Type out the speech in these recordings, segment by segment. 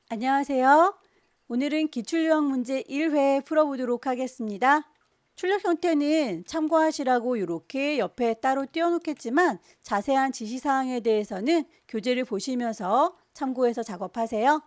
안녕하세요. 오늘은 기출유형 문제 1회 풀어보도록 하겠습니다. 출력 형태는 참고하시라고 이렇게 옆에 따로 띄워놓겠지만 자세한 지시사항에 대해서는 교재를 보시면서 참고해서 작업하세요.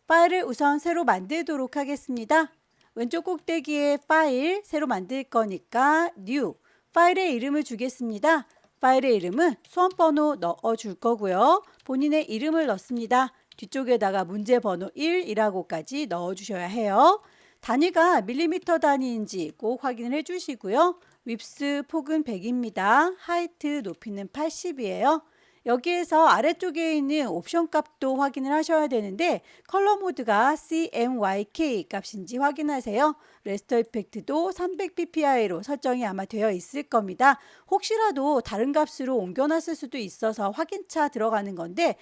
파일을 우선 새로 만들도록 하겠습니다. 왼쪽 꼭대기에 파일 새로 만들 거니까 New, 파일의 이름을 주겠습니다. 파일의 이름은 수험번호 넣어줄 거고요. 본인의 이름을 넣습니다. 뒤쪽에다가 문제 번호 1이라고까지 넣어주셔야 해요. 단위가 밀리미터 단위인지 꼭 확인을 해주시고요. 윕스 폭은 100입니다. 하이트 높이는 80이에요. 여기에서 아래쪽에 있는 옵션 값도 확인을 하셔야 되는데 컬러 모드가 CMYK 값인지 확인하세요. 레스터 이펙트도 300ppi로 설정이 아마 되어 있을 겁니다. 혹시라도 다른 값으로 옮겨놨을 수도 있어서 확인차 들어가는 건데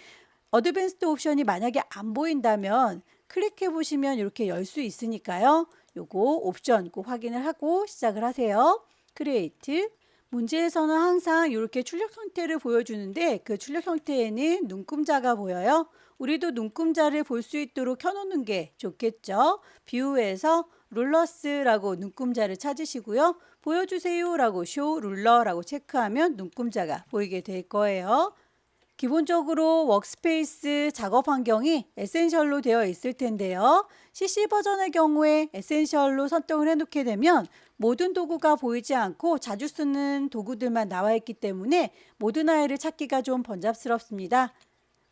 어드밴스드 옵션이 만약에 안 보인다면 클릭해 보시면 이렇게 열 수 있으니까요. 요거 옵션 꼭 확인을 하고 시작을 하세요. 크리에이트. 문제에서는 항상 이렇게 출력 형태를 보여주는데 그 출력 형태에는 눈금자가 보여요. 우리도 눈금자를 볼 수 있도록 켜놓는 게 좋겠죠. 뷰에서 룰러스라고 눈금자를 찾으시고요. 보여주세요 라고 쇼 룰러라고 체크하면 눈금자가 보이게 될 거예요. 기본적으로 워크스페이스 작업 환경이 에센셜로 되어 있을 텐데요. CC 버전의 경우에 에센셜로 설정을 해놓게 되면 모든 도구가 보이지 않고 자주 쓰는 도구들만 나와 있기 때문에 모든 아이를 찾기가 좀 번잡스럽습니다.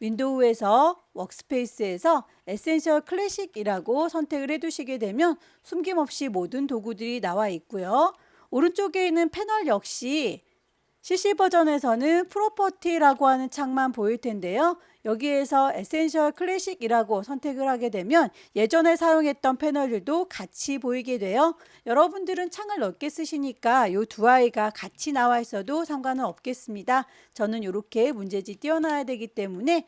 윈도우에서 워크스페이스에서 에센셜 클래식이라고 선택을 해두시게 되면 숨김없이 모든 도구들이 나와 있고요. 오른쪽에 있는 패널 역시 CC 버전에서는 프로퍼티라고 하는 창만 보일 텐데요. 여기에서 에센셜 클래식이라고 선택을 하게 되면 예전에 사용했던 패널들도 같이 보이게 돼요. 여러분들은 창을 넓게 쓰시니까 이 두 아이가 같이 나와 있어도 상관은 없겠습니다. 저는 이렇게 문제지 띄워놔야 되기 때문에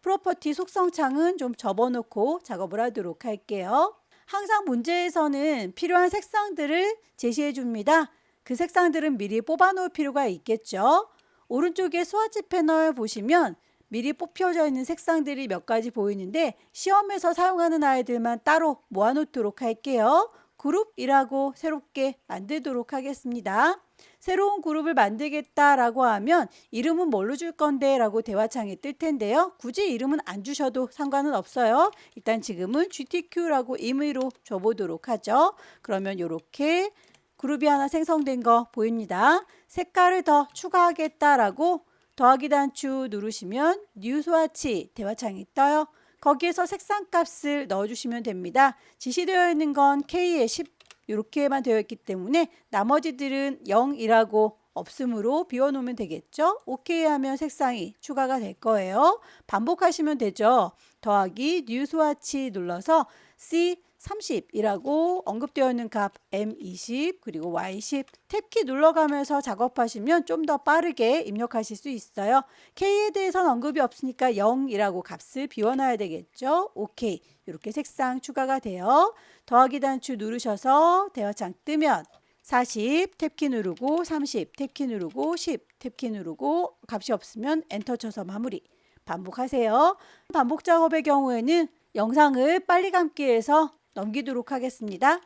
프로퍼티 속성 창은 좀 접어놓고 작업을 하도록 할게요. 항상 문제에서는 필요한 색상들을 제시해 줍니다. 그 색상들은 미리 뽑아 놓을 필요가 있겠죠. 오른쪽에 스와치 패널 보시면 미리 뽑혀져 있는 색상들이 몇 가지 보이는데 시험에서 사용하는 아이들만 따로 모아 놓도록 할게요. 그룹이라고 새롭게 만들도록 하겠습니다. 새로운 그룹을 만들겠다라고 하면 이름은 뭘로 줄 건데 라고 대화창에 뜰 텐데요. 굳이 이름은 안 주셔도 상관은 없어요. 일단 지금은 GTQ라고 임의로 줘보도록 하죠. 그러면 이렇게 그룹이 하나 생성된 거 보입니다. 색깔을 더 추가하겠다라고 더하기 단추 누르시면 뉴 스와치 대화창이 떠요. 거기에서 색상 값을 넣어주시면 됩니다. 지시되어 있는 건 K에 10 이렇게만 되어 있기 때문에 나머지들은 0이라고 없음으로 비워놓으면 되겠죠. OK 하면 색상이 추가가 될 거예요. 반복하시면 되죠. 더하기 뉴 스와치 눌러서 C30이라고 언급되어 있는 값 M20 그리고 Y10 탭키 눌러가면서 작업하시면 좀 더 빠르게 입력하실 수 있어요. K에 대해서는 언급이 없으니까 0이라고 값을 비워놔야 되겠죠. OK 이렇게 색상 추가가 돼요. 더하기 단추 누르셔서 대화창 뜨면 40 탭키 누르고 30 탭키 누르고 10 탭키 누르고 값이 없으면 엔터 쳐서 마무리 반복하세요. 반복 작업의 경우에는 영상을 빨리 감기 해서 넘기도록 하겠습니다.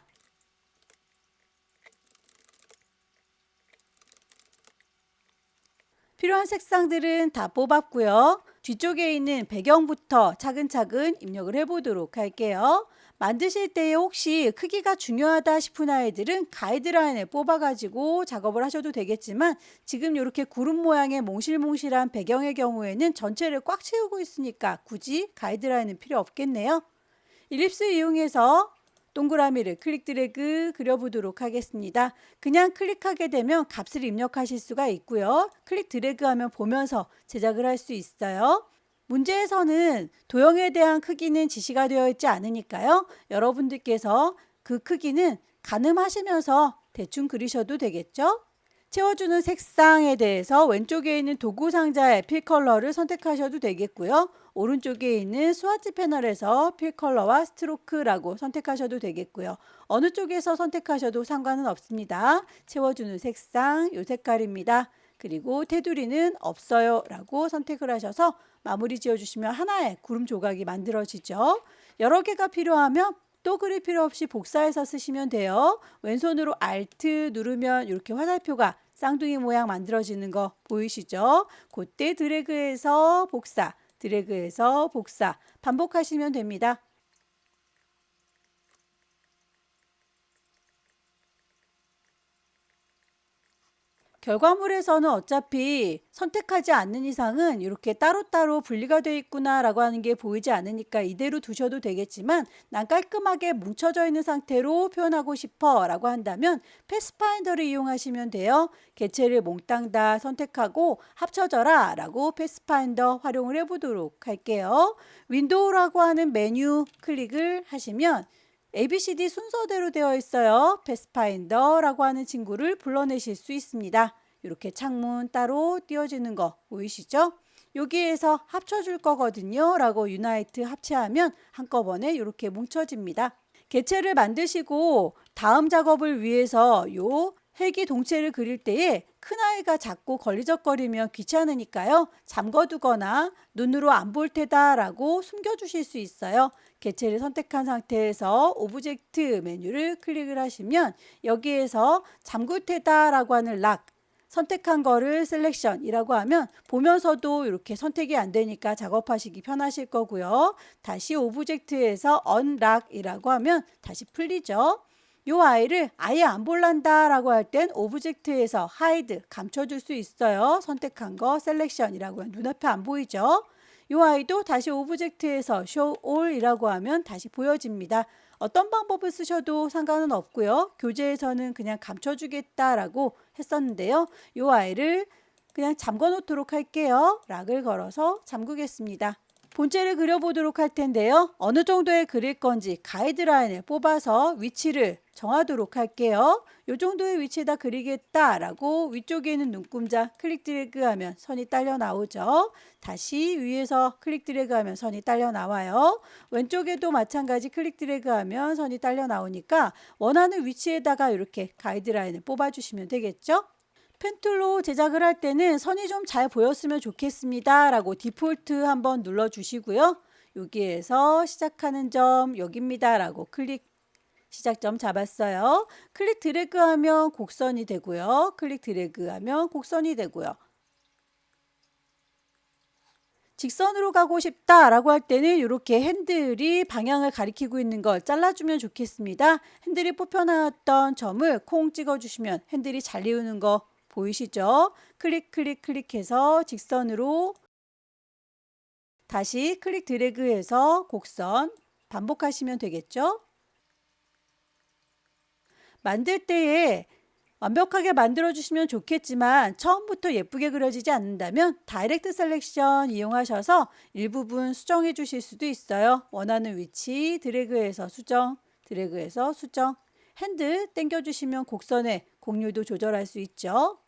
필요한 색상들은 다 뽑았고요. 뒤쪽에 있는 배경부터 차근차근 입력을 해보도록 할게요. 만드실 때 혹시 크기가 중요하다 싶은 아이들은 가이드라인을 뽑아가지고 작업을 하셔도 되겠지만 지금 이렇게 구름 모양의 몽실몽실한 배경의 경우에는 전체를 꽉 채우고 있으니까 굳이 가이드라인은 필요 없겠네요. 일립스 이용해서 동그라미를 클릭 드래그 그려보도록 하겠습니다. 그냥 클릭하게 되면 값을 입력하실 수가 있고요. 클릭 드래그 하면 보면서 제작을 할 수 있어요. 문제에서는 도형에 대한 크기는 지시가 되어 있지 않으니까요. 여러분들께서 그 크기는 가늠하시면서 대충 그리셔도 되겠죠. 채워주는 색상에 대해서 왼쪽에 있는 도구 상자의 필 컬러를 선택하셔도 되겠고요. 오른쪽에 있는 스와치 패널에서 필 컬러와 스트로크라고 선택하셔도 되겠고요. 어느 쪽에서 선택하셔도 상관은 없습니다. 채워주는 색상, 요 색깔입니다. 그리고 테두리는 없어요 라고 선택을 하셔서 마무리 지어주시면 하나의 구름 조각이 만들어지죠. 여러 개가 필요하면 또 그릴 필요 없이 복사해서 쓰시면 돼요. 왼손으로 Alt 누르면 이렇게 화살표가 쌍둥이 모양 만들어지는 거 보이시죠? 그때 드래그해서 복사, 드래그해서 복사 반복하시면 됩니다. 결과물에서는 어차피 선택하지 않는 이상은 이렇게 따로따로 분리가 되어 있구나 라고 하는 게 보이지 않으니까 이대로 두셔도 되겠지만 난 깔끔하게 뭉쳐져 있는 상태로 표현하고 싶어 라고 한다면 패스파인더를 이용하시면 돼요. 개체를 몽땅 다 선택하고 합쳐져라 라고 패스파인더 활용을 해보도록 할게요. 윈도우라고 하는 메뉴 클릭을 하시면 ABCD 순서대로 되어 있어요. 패스파인더라고 하는 친구를 불러내실 수 있습니다. 이렇게 창문 따로 띄워지는 거 보이시죠? 여기에서 합쳐줄 거거든요. 라고 유나이트 합체하면 한꺼번에 이렇게 뭉쳐집니다. 개체를 만드시고 다음 작업을 위해서 요 헬기 동체를 그릴 때에 큰아이가 자꾸 걸리적거리면 귀찮으니까요. 잠궈두거나 눈으로 안 볼 테다 라고 숨겨주실 수 있어요. 개체를 선택한 상태에서 오브젝트 메뉴를 클릭을 하시면 여기에서 잠글 테다 라고 하는 락 선택한 거를 셀렉션이라고 하면 보면서도 이렇게 선택이 안 되니까 작업하시기 편하실 거고요. 다시 오브젝트에서 언락이라고 하면 다시 풀리죠. 요 아이를 아예 안 볼란다 라고 할 땐 오브젝트에서 하이드 감춰줄 수 있어요. 선택한 거 셀렉션이라고 하면 눈앞에 안 보이죠. 요 아이도 다시 오브젝트에서 show all 이라고 하면 다시 보여집니다. 어떤 방법을 쓰셔도 상관은 없고요. 교재에서는 그냥 감춰주겠다라고 했었는데요. 요 아이를 그냥 잠궈 놓도록 할게요. 락을 걸어서 잠그겠습니다. 본체를 그려보도록 할 텐데요. 어느 정도에 그릴 건지 가이드라인을 뽑아서 위치를 정하도록 할게요. 이 정도의 위치에다 그리겠다라고 위쪽에 있는 눈금자 클릭 드래그하면 선이 딸려 나오죠. 다시 위에서 클릭 드래그하면 선이 딸려 나와요. 왼쪽에도 마찬가지 클릭 드래그하면 선이 딸려 나오니까 원하는 위치에다가 이렇게 가이드라인을 뽑아주시면 되겠죠. 펜툴로 제작을 할 때는 선이 좀 잘 보였으면 좋겠습니다 라고 디폴트 한번 눌러 주시고요. 여기에서 시작하는 점 여기입니다 라고 클릭 시작점 잡았어요. 클릭 드래그 하면 곡선이 되고요. 클릭 드래그 하면 곡선이 되고요. 직선으로 가고 싶다 라고 할 때는 이렇게 핸들이 방향을 가리키고 있는 걸 잘라주면 좋겠습니다. 핸들이 뽑혀 나왔던 점을 콩 찍어주시면 핸들이 잘 이루는 거 보이시죠? 클릭해서 직선으로 다시 클릭 드래그해서 곡선 반복하시면 되겠죠? 만들 때에 완벽하게 만들어 주시면 좋겠지만 처음부터 예쁘게 그려지지 않는다면 다이렉트 셀렉션 이용하셔서 일부분 수정해 주실 수도 있어요. 원하는 위치 드래그해서 수정, 드래그해서 수정. 핸들 당겨 주시면 곡선의 곡률도 조절할 수 있죠.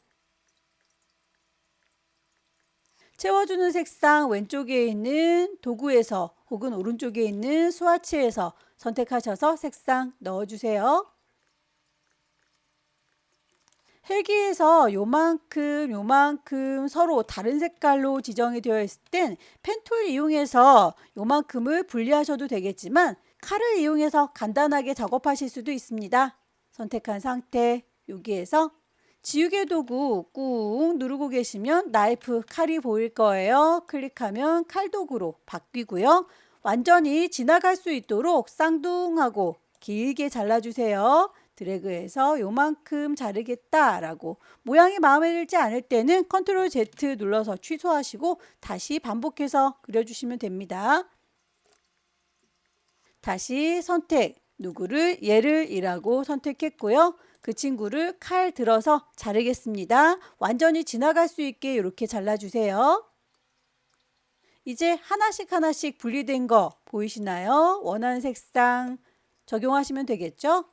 채워주는 색상 왼쪽에 있는 도구에서 혹은 오른쪽에 있는 스와치에서 선택하셔서 색상 넣어주세요. 헬기에서 요만큼 서로 다른 색깔로 지정이 되어 있을 땐 펜툴 이용해서 요만큼을 분리하셔도 되겠지만 칼을 이용해서 간단하게 작업하실 수도 있습니다. 선택한 상태 여기에서 지우개 도구 꾹 누르고 계시면 나이프 칼이 보일 거예요. 클릭하면 칼 도구로 바뀌고요. 완전히 지나갈 수 있도록 쌍둥하고 길게 잘라주세요. 드래그해서 요만큼 자르겠다라고 모양이 마음에 들지 않을 때는 컨트롤 Z 눌러서 취소하시고 다시 반복해서 그려주시면 됩니다. 다시 선택 누구를 얘를 이라고 선택했고요. 그 친구를 칼 들어서 자르겠습니다. 완전히 지나갈 수 있게 이렇게 잘라주세요. 이제 하나씩 분리된 거 보이시나요? 원하는 색상 적용하시면 되겠죠?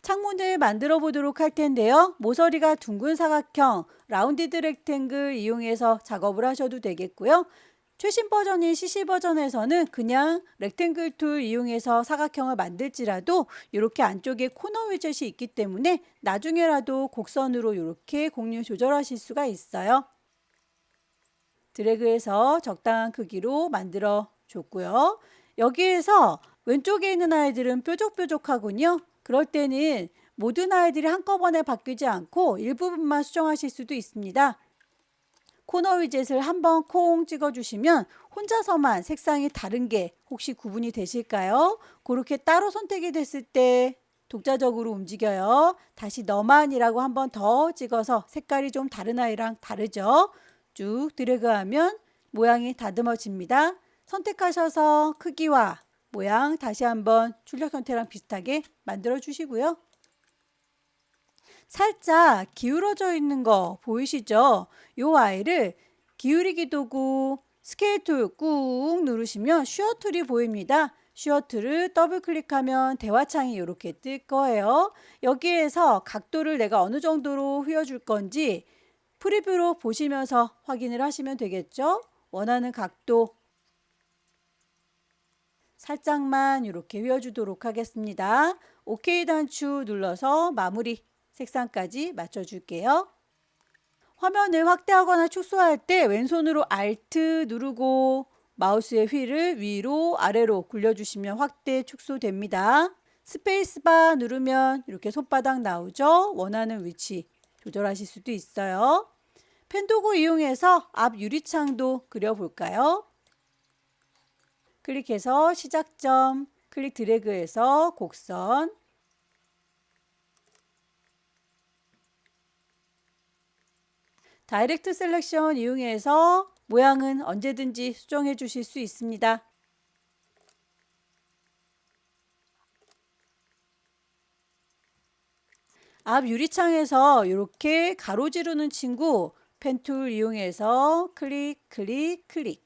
창문을 만들어 보도록 할 텐데요. 모서리가 둥근 사각형 라운디드 렉탱글 이용해서 작업을 하셔도 되겠고요. 최신 버전인 CC 버전에서는 그냥 렉탱글 툴 이용해서 사각형을 만들지라도 이렇게 안쪽에 코너 위젯이 있기 때문에 나중에라도 곡선으로 이렇게 곡률 조절하실 수가 있어요. 드래그해서 적당한 크기로 만들어 줬고요. 여기에서 왼쪽에 있는 아이들은 뾰족뾰족하군요. 그럴 때는 모든 아이들이 한꺼번에 바뀌지 않고 일부분만 수정하실 수도 있습니다. 코너 위젯을 한번 콩 찍어주시면 혼자서만 색상이 다른 게 혹시 구분이 되실까요? 그렇게 따로 선택이 됐을 때 독자적으로 움직여요. 다시 너만이라고 한번 더 찍어서 색깔이 좀 다른 아이랑 다르죠? 쭉 드래그하면 모양이 다듬어집니다. 선택하셔서 크기와 모양 다시 한번 출력 형태랑 비슷하게 만들어 주시고요. 살짝 기울어져 있는 거 보이시죠? 이 아이를 기울이기 도구 스케일 툴 꾹 누르시면 슈어 툴이 보입니다. 슈어 툴을 더블 클릭하면 대화창이 이렇게 뜰 거예요. 여기에서 각도를 내가 어느 정도로 휘어줄 건지 프리뷰로 보시면서 확인을 하시면 되겠죠? 원하는 각도 살짝만 이렇게 휘어주도록 하겠습니다. OK 단추 눌러서 마무리 색상까지 맞춰줄게요. 화면을 확대하거나 축소할 때 왼손으로 Alt 누르고 마우스의 휠을 위로 아래로 굴려주시면 확대 축소됩니다. 스페이스바 누르면 이렇게 손바닥 나오죠? 원하는 위치 조절하실 수도 있어요. 펜 도구 이용해서 앞 유리창도 그려볼까요? 클릭해서 시작점, 클릭 드래그해서 곡선, 다이렉트 셀렉션 이용해서 모양은 언제든지 수정해 주실 수 있습니다. 앞 유리창에서 이렇게 가로지르는 친구 펜 툴 이용해서 클릭, 클릭, 클릭.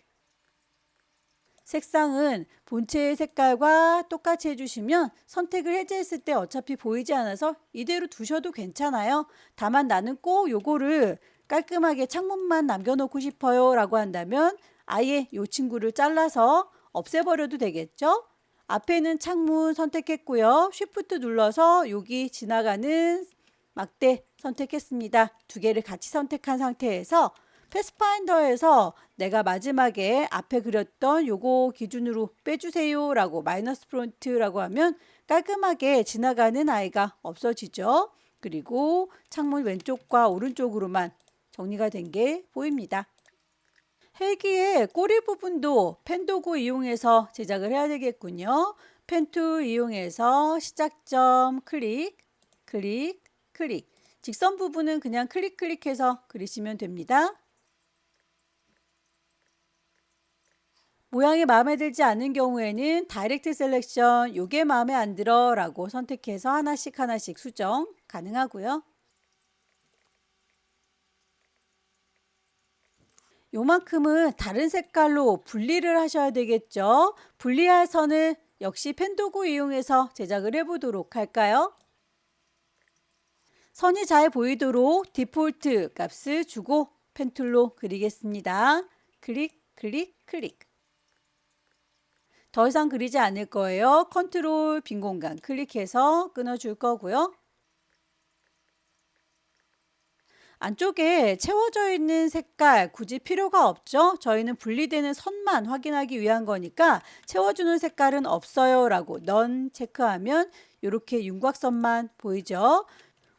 색상은 본체의 색깔과 똑같이 해주시면 선택을 해제했을 때 어차피 보이지 않아서 이대로 두셔도 괜찮아요. 다만 나는 꼭 요거를 깔끔하게 창문만 남겨놓고 싶어요 라고 한다면 아예 이 친구를 잘라서 없애버려도 되겠죠. 앞에는 창문 선택했고요. 쉬프트 눌러서 여기 지나가는 막대 선택했습니다. 두 개를 같이 선택한 상태에서 패스파인더에서 내가 마지막에 앞에 그렸던 요거 기준으로 빼주세요 라고 마이너스 프론트라고 하면 깔끔하게 지나가는 아이가 없어지죠. 그리고 창문 왼쪽과 오른쪽으로만 정리가 된 게 보입니다. 헬기의 꼬리 부분도 펜 도구 이용해서 제작을 해야 되겠군요. 펜 툴 이용해서 시작점 클릭, 클릭, 클릭. 직선 부분은 그냥 클릭 클릭해서 그리시면 됩니다. 모양이 마음에 들지 않는 경우에는 다이렉트 셀렉션 요게 마음에 안 들어 라고 선택해서 하나씩 하나씩 수정 가능하고요. 요만큼은 다른 색깔로 분리를 하셔야 되겠죠. 분리할 선을 역시 펜 도구 이용해서 제작을 해보도록 할까요? 선이 잘 보이도록 디폴트 값을 주고 펜 툴로 그리겠습니다. 클릭, 클릭, 클릭. 더 이상 그리지 않을 거예요. 컨트롤 빈 공간 클릭해서 끊어줄 거고요. 안쪽에 채워져 있는 색깔 굳이 필요가 없죠. 저희는 분리되는 선만 확인하기 위한 거니까 채워주는 색깔은 없어요 라고 넌 체크하면 이렇게 윤곽선만 보이죠.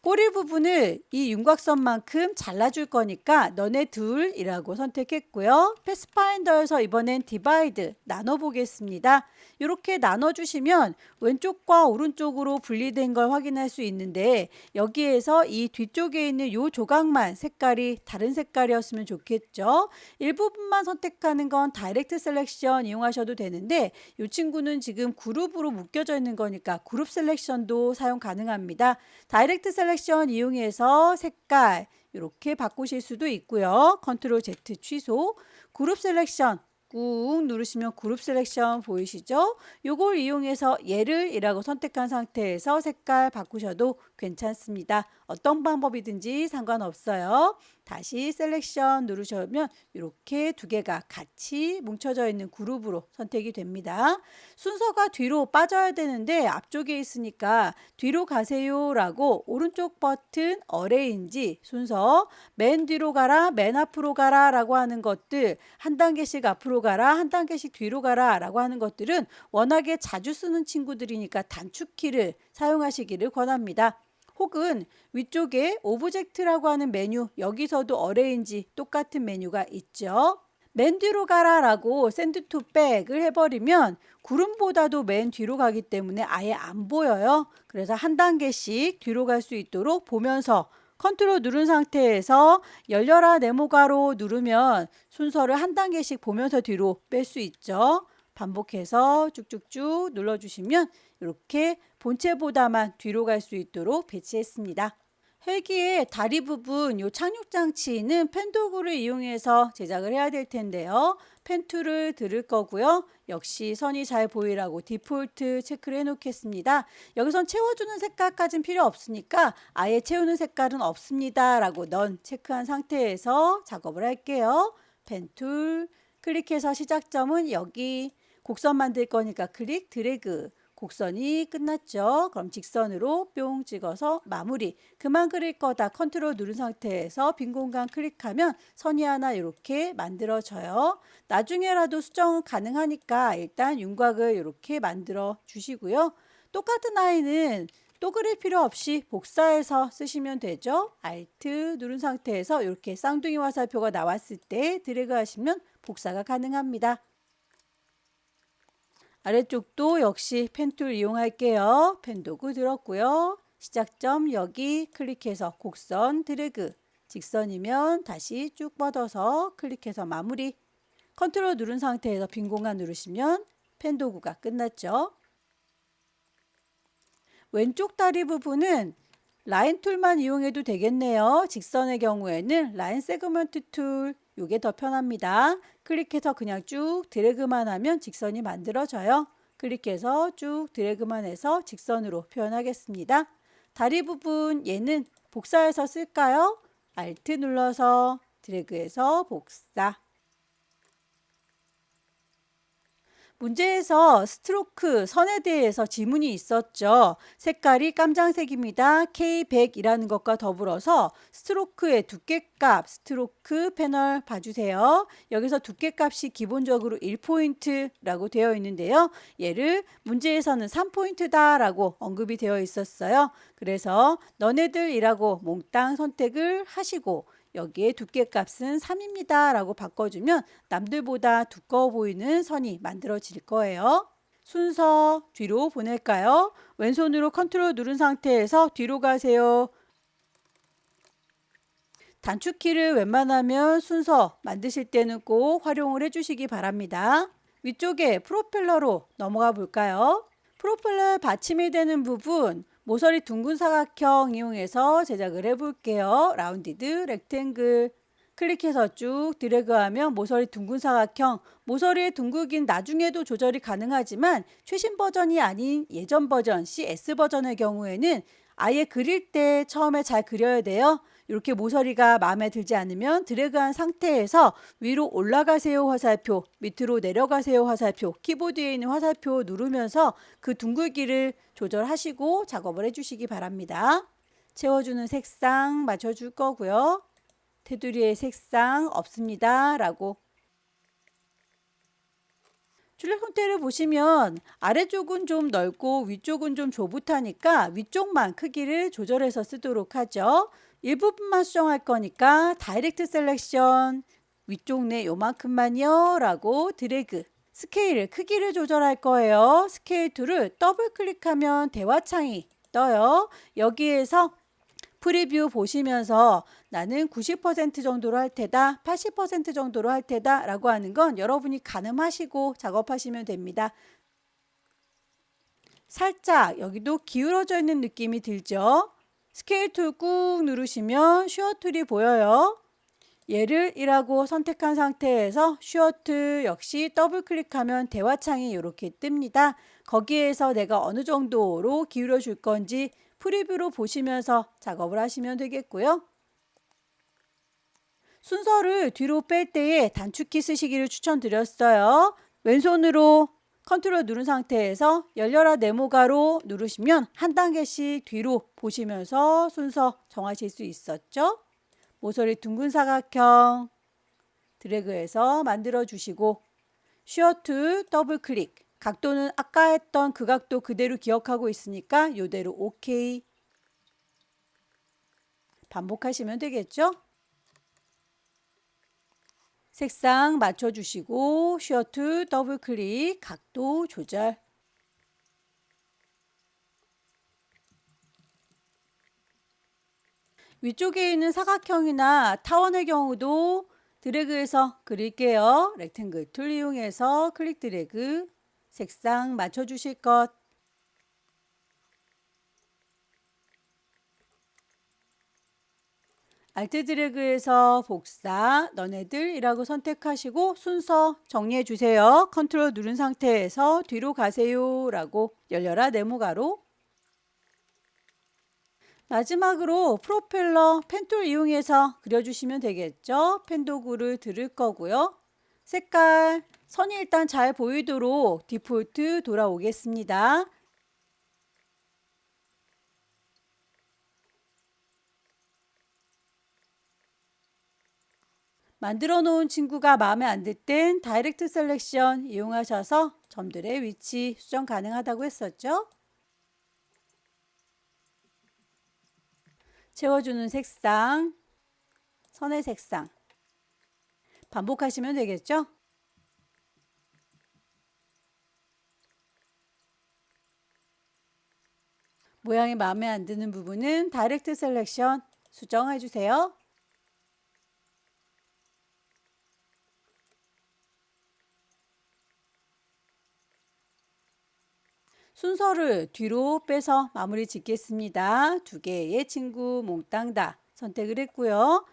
꼬리 부분을 이 윤곽선만큼 잘라줄 거니까 너네 둘이라고 선택했고요. 패스파인더에서 이번엔 디바이드 나눠보겠습니다. 이렇게 나눠주시면 왼쪽과 오른쪽으로 분리된 걸 확인할 수 있는데 여기에서 이 뒤쪽에 있는 이 조각만 색깔이 다른 색깔이었으면 좋겠죠. 일부분만 선택하는 건 다이렉트 셀렉션 이용하셔도 되는데 이 친구는 지금 그룹으로 묶여져 있는 거니까 그룹 셀렉션도 사용 가능합니다. 다이렉트 셀렉션 이용해서 색깔 이렇게 바꾸실 수도 있고요. 컨트롤 Z 취소, 그룹 셀렉션 꾹 누르시면 그룹 셀렉션 보이시죠? 요걸 이용해서 얘를 이라고 선택한 상태에서 색깔 바꾸셔도 괜찮습니다. 어떤 방법이든지 상관없어요. 다시 셀렉션 누르시면 이렇게 두 개가 같이 뭉쳐져 있는 그룹으로 선택이 됩니다. 순서가 뒤로 빠져야 되는데 앞쪽에 있으니까 뒤로 가세요 라고 오른쪽 버튼 어레인지 순서 맨 뒤로 가라 맨 앞으로 가라 라고 하는 것들, 한 단계씩 앞으로 가라 한 단계씩 뒤로 가라 라고 하는 것들은 워낙에 자주 쓰는 친구들이니까 단축키를 사용하시기를 권합니다. 혹은 위쪽에 오브젝트라고 하는 메뉴, 여기서도 어레인지 똑같은 메뉴가 있죠. 맨 뒤로 가라 라고 샌드 투 백을 해버리면 구름보다도 맨 뒤로 가기 때문에 아예 안 보여요. 그래서 한 단계씩 뒤로 갈 수 있도록 보면서 컨트롤 누른 상태에서 열려라 네모가로 누르면 순서를 한 단계씩 보면서 뒤로 뺄 수 있죠. 반복해서 쭉쭉쭉 눌러주시면 이렇게 본체보다만 뒤로 갈 수 있도록 배치했습니다. 헬기의 다리 부분 요 착륙 장치는 펜 도구를 이용해서 제작을 해야 될 텐데요. 펜 툴을 들을 거고요. 역시 선이 잘 보이라고 디폴트 체크를 해 놓겠습니다. 여기선 채워주는 색깔까지는 필요 없으니까 아예 채우는 색깔은 없습니다 라고 넌 체크한 상태에서 작업을 할게요. 펜 툴 클릭해서 시작점은 여기, 곡선 만들 거니까 클릭 드래그, 곡선이 끝났죠. 그럼 직선으로 뿅 찍어서 마무리. 그만 그릴 거다 컨트롤 누른 상태에서 빈 공간 클릭하면 선이 하나 이렇게 만들어져요. 나중에라도 수정 가능하니까 일단 윤곽을 이렇게 만들어 주시고요. 똑같은 아이는 또 그릴 필요 없이 복사해서 쓰시면 되죠. Alt 누른 상태에서 이렇게 쌍둥이 화살표가 나왔을 때 드래그 하시면 복사가 가능합니다. 아래쪽도 역시 펜툴 이용할게요. 펜 도구 들었고요. 시작점 여기 클릭해서 곡선 드래그, 직선이면 다시 쭉 뻗어서 클릭해서 마무리. 컨트롤 누른 상태에서 빈 공간 누르시면 펜 도구가 끝났죠. 왼쪽 다리 부분은 라인 툴만 이용해도 되겠네요. 직선의 경우에는 라인 세그먼트 툴, 이게 더 편합니다. 클릭해서 그냥 쭉 드래그만 하면 직선이 만들어져요. 클릭해서 쭉 드래그만 해서 직선으로 표현하겠습니다. 다리 부분 얘는 복사해서 쓸까요? Alt 눌러서 드래그해서 복사. 문제에서 스트로크 선에 대해서 지문이 있었죠. 색깔이 깜장색입니다. K100이라는 것과 더불어서 스트로크의 두께값, 스트로크 패널 봐주세요. 여기서 두께값이 기본적으로 1포인트라고 되어 있는데요. 얘를 문제에서는 3포인트다라고 언급이 되어 있었어요. 그래서 너네들이라고 몽땅 선택을 하시고 여기에 두께값은 3입니다 라고 바꿔주면 남들보다 두꺼워 보이는 선이 만들어질 거예요. 순서 뒤로 보낼까요? 왼손으로 컨트롤 누른 상태에서 뒤로 가세요. 단축키를 웬만하면 순서 만드실 때는 꼭 활용을 해주시기 바랍니다. 위쪽에 프로펠러로 넘어가 볼까요? 프로펠러 받침이 되는 부분 모서리 둥근 사각형 이용해서 제작을 해볼게요. 라운디드 렉탱글 클릭해서 쭉 드래그하면 모서리 둥근 사각형, 모서리의 둥글기는 나중에도 조절이 가능하지만 최신 버전이 아닌 예전 버전 CS 버전의 경우에는 아예 그릴 때 처음에 잘 그려야 돼요. 이렇게 모서리가 마음에 들지 않으면 드래그한 상태에서 위로 올라가세요 화살표, 밑으로 내려가세요 화살표, 키보드에 있는 화살표 누르면서 그 둥글기를 조절하시고 작업을 해주시기 바랍니다. 채워주는 색상 맞춰줄 거고요. 테두리의 색상 없습니다 라고. 출력 형태를 보시면 아래쪽은 좀 넓고 위쪽은 좀 좁으니까 위쪽만 크기를 조절해서 쓰도록 하죠. 일부분만 수정할 거니까 다이렉트 셀렉션 위쪽 내 요만큼만요 라고 드래그. 스케일 크기를 조절할 거예요. 스케일 툴을 더블 클릭하면 대화창이 떠요. 여기에서 프리뷰 보시면서 나는 90% 정도로 할 테다, 80% 정도로 할 테다 라고 하는 건 여러분이 가늠하시고 작업하시면 됩니다. 살짝 여기도 기울어져 있는 느낌이 들죠? 스케일 툴 꾹 누르시면 슈어 툴이 보여요. 얘를 1하고 선택한 상태에서 슈어 툴 역시 더블 클릭하면 대화창이 이렇게 뜹니다. 거기에서 내가 어느 정도로 기울여 줄 건지 프리뷰로 보시면서 작업을 하시면 되겠고요. 순서를 뒤로 뺄 때에 단축키 쓰시기를 추천드렸어요. 왼손으로 컨트롤 누른 상태에서 열려라 네모가로 누르시면 한 단계씩 뒤로 보시면서 순서 정하실 수 있었죠. 모서리 둥근 사각형 드래그해서 만들어 주시고 쉬어툴 더블 클릭. 각도는 아까 했던 그 각도 그대로 기억하고 있으니까 이대로 OK. 반복하시면 되겠죠. 색상 맞춰주시고 쉬어툴 더블 클릭. 각도 조절. 위쪽에 있는 사각형이나 타원의 경우도 드래그해서 그릴게요. 렉탱글 툴 이용해서 클릭 드래그. 색상 맞춰주실 것. 알트 드래그해서 복사, 너네들이라고 선택하시고 순서 정리해 주세요. 컨트롤 누른 상태에서 뒤로 가세요 라고 열려라 네모가로. 마지막으로 프로펠러 펜툴 이용해서 그려주시면 되겠죠. 펜 도구를 들을 거고요. 색깔, 선이 일단 잘 보이도록 디폴트 돌아오겠습니다. 만들어 놓은 친구가 마음에 안 들 땐 다이렉트 셀렉션 이용하셔서 점들의 위치 수정 가능하다고 했었죠. 채워주는 색상, 선의 색상 반복하시면 되겠죠. 모양이 마음에 안 드는 부분은 다이렉트 셀렉션 수정해 주세요. 순서를 뒤로 빼서 마무리 짓겠습니다. 두 개의 친구 몽땅 다 선택을 했고요.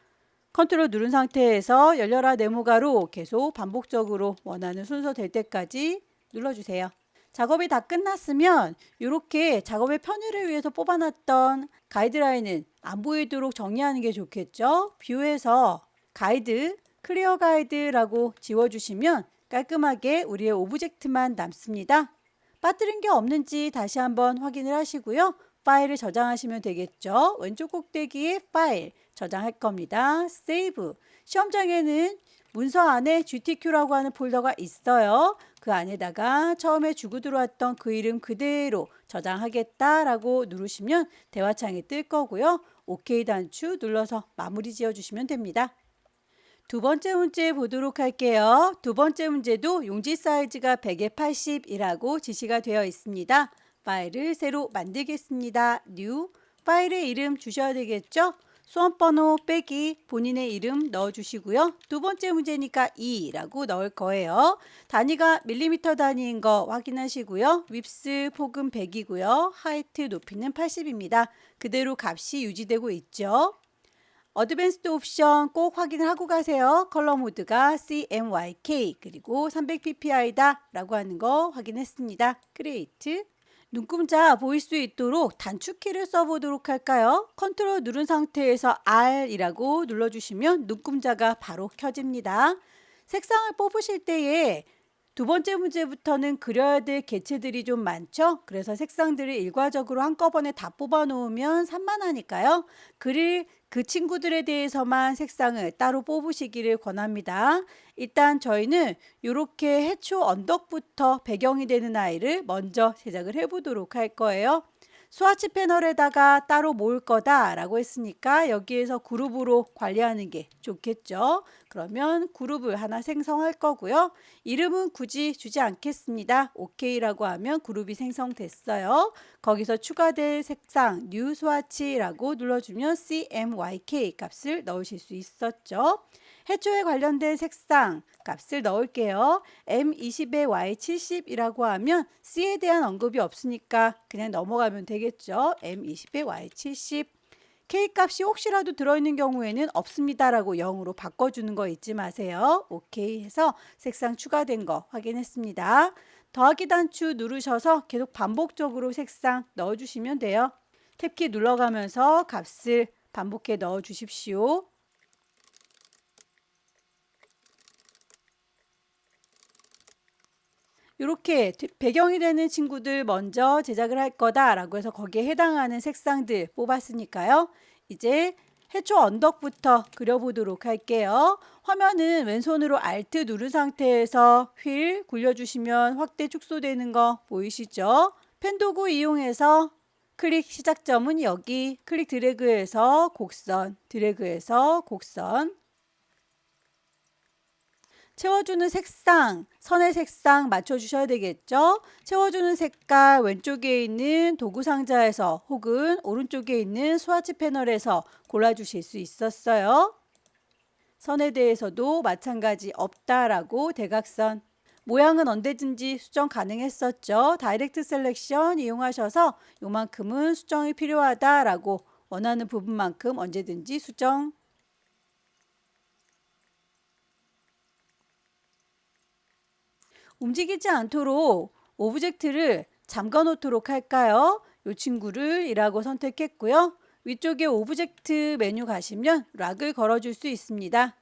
컨트롤 누른 상태에서 열려라 네모가로 계속 반복적으로 원하는 순서 될 때까지 눌러주세요. 작업이 다 끝났으면 이렇게 작업의 편의를 위해서 뽑아놨던 가이드라인은 안 보이도록 정리하는 게 좋겠죠. 뷰에서 가이드, 클리어 가이드라고 지워주시면 깔끔하게 우리의 오브젝트만 남습니다. 빠뜨린 게 없는지 다시 한번 확인을 하시고요. 파일을 저장하시면 되겠죠. 왼쪽 꼭대기에 파일 저장할 겁니다. 세이브. 시험장에는 문서 안에 GTQ라고 하는 폴더가 있어요. 그 안에다가 처음에 주고 들어왔던 그 이름 그대로 저장하겠다라고 누르시면 대화창이 뜰 거고요. OK 단추 눌러서 마무리 지어주시면 됩니다. 두 번째 문제 보도록 할게요. 두 번째 문제도 용지 사이즈가 100에 80이라고 지시가 되어 있습니다. 파일을 새로 만들겠습니다. New. 파일의 이름 주셔야 되겠죠? 수험번호 빼기 본인의 이름 넣어주시고요. 두 번째 문제니까 2라고 넣을 거예요. 단위가 밀리미터 단위인 거 확인하시고요. 윕스 폭은 100이고요. 하이트 높이는 80입니다. 그대로 값이 유지되고 있죠. 어드밴스드 옵션 꼭 확인을 하고 가세요. 컬러 모드가 CMYK 그리고 300ppi다 라고 하는 거 확인했습니다. 크리에이트. 눈금자 보일 수 있도록 단축키를 써보도록 할까요? 컨트롤 누른 상태에서 R이라고 눌러주시면 눈금자가 바로 켜집니다. 색상을 뽑으실 때에 두 번째 문제부터는 그려야 될 개체들이 좀 많죠? 그래서 색상들을 일괄적으로 한꺼번에 다 뽑아 놓으면 산만하니까요. 그릴 그 친구들에 대해서만 색상을 따로 뽑으시기를 권합니다. 일단 저희는 이렇게 해초 언덕부터 배경이 되는 아이를 먼저 제작을 해보도록 할 거예요. 스와치 패널에다가 따로 모을 거다 라고 했으니까 여기에서 그룹으로 관리하는 게 좋겠죠. 그러면 그룹을 하나 생성할 거고요. 이름은 굳이 주지 않겠습니다. OK라고 하면 그룹이 생성됐어요. 거기서 추가될 색상 New 스와치라고 눌러주면 CMYK 값을 넣으실 수 있었죠. 해초에 관련된 색상 값을 넣을게요. M20에 Y70이라고 하면 C에 대한 언급이 없으니까 그냥 넘어가면 되겠죠. M20에 Y70. K 값이 혹시라도 들어있는 경우에는 없습니다라고 0으로 바꿔주는 거 잊지 마세요. OK 해서 색상 추가된 거 확인했습니다. 더하기 단추 누르셔서 계속 반복적으로 색상 넣어주시면 돼요. 탭키 눌러가면서 값을 반복해 넣어 주십시오. 이렇게 배경이 되는 친구들 먼저 제작을 할 거다라고 해서 거기에 해당하는 색상들 뽑았으니까요. 이제 해초 언덕부터 그려보도록 할게요. 화면은 왼손으로 Alt 누른 상태에서 휠 굴려주시면 확대 축소되는 거 보이시죠? 펜 도구 이용해서 클릭 시작점은 여기, 클릭 드래그해서 곡선, 드래그해서 곡선, 채워주는 색상, 선의 색상 맞춰주셔야 되겠죠? 채워주는 색깔 왼쪽에 있는 도구 상자에서 혹은 오른쪽에 있는 스와치 패널에서 골라주실 수 있었어요. 선에 대해서도 마찬가지 없다라고 대각선. 모양은 언제든지 수정 가능했었죠. 다이렉트 셀렉션 이용하셔서 요만큼은 수정이 필요하다라고 원하는 부분만큼 언제든지 수정. 움직이지 않도록 오브젝트를 잠가 놓도록 할까요? 이 친구를 1라고 선택했고요. 위쪽에 오브젝트 메뉴 가시면 락을 걸어줄 수 있습니다.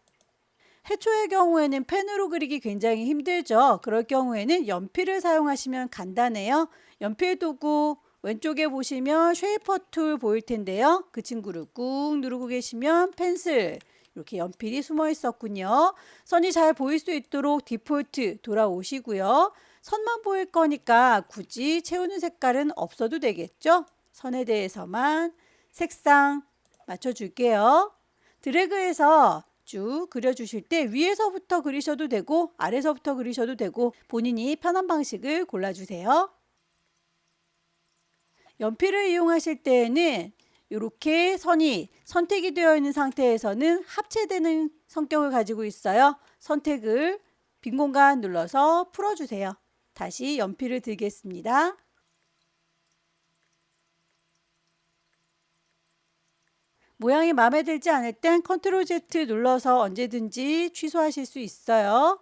해초의 경우에는 펜으로 그리기 굉장히 힘들죠. 그럴 경우에는 연필을 사용하시면 간단해요. 연필 도구 왼쪽에 보시면 쉐이퍼 툴 보일 텐데요. 그 친구를 꾹 누르고 계시면 펜슬, 이렇게 연필이 숨어 있었군요. 선이 잘 보일 수 있도록 디폴트 돌아오시고요. 선만 보일 거니까 굳이 채우는 색깔은 없어도 되겠죠. 선에 대해서만 색상 맞춰줄게요. 드래그해서 쭉 그려주실 때 위에서부터 그리셔도 되고 아래서부터 그리셔도 되고 본인이 편한 방식을 골라주세요. 연필을 이용하실 때에는 이렇게 선이 선택이 되어 있는 상태에서는 합체되는 성격을 가지고 있어요. 선택을 빈 공간 눌러서 풀어주세요. 다시 연필을 들겠습니다. 모양이 마음에 들지 않을 땐 컨트롤 Z 눌러서 언제든지 취소하실 수 있어요.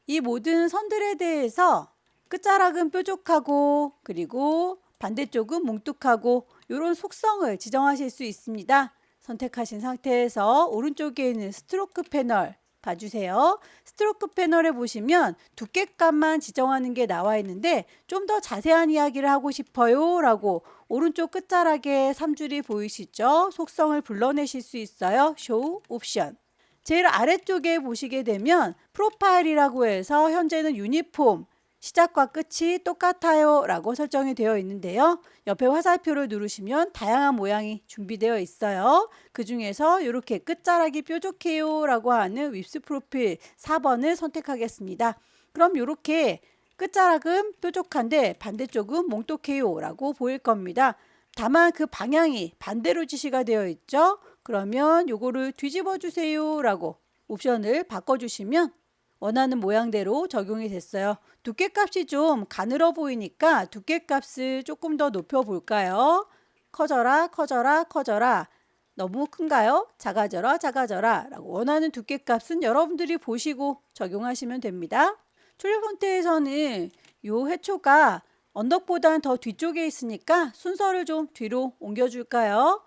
이 모든 선들에 대해서 끝자락은 뾰족하고 그리고 반대쪽은 뭉툭하고 이런 속성을 지정하실 수 있습니다. 선택하신 상태에서 오른쪽에 있는 스트로크 패널 봐주세요. 스트로크 패널에 보시면 두께감만 지정하는 게 나와 있는데 좀 더 자세한 이야기를 하고 싶어요 라고 오른쪽 끝자락에 3줄이 보이시죠? 속성을 불러내실 수 있어요. 쇼 옵션. 제일 아래쪽에 보시게 되면 프로파일이라고 해서 현재는 유니폼 시작과 끝이 똑같아요 라고 설정이 되어 있는데요. 옆에 화살표를 누르시면 다양한 모양이 준비되어 있어요. 그 중에서 이렇게 끝자락이 뾰족해요 라고 하는 윕스 프로필 4번을 선택하겠습니다. 그럼 이렇게 끝자락은 뾰족한데 반대쪽은 몽똑해요 라고 보일 겁니다. 다만 그 방향이 반대로 지시가 되어 있죠. 그러면 요거를 뒤집어 주세요 라고 옵션을 바꿔주시면 원하는 모양대로 적용이 됐어요. 두께값이 좀 가늘어 보이니까 두께값을 조금 더 높여 볼까요? 커져라 커져라 커져라. 너무 큰가요? 작아져라 작아져라 라고 원하는 두께값은 여러분들이 보시고 적용하시면 됩니다. 출력 형태에서는 요 해초가 언덕보다는 더 뒤쪽에 있으니까 순서를 좀 뒤로 옮겨줄까요?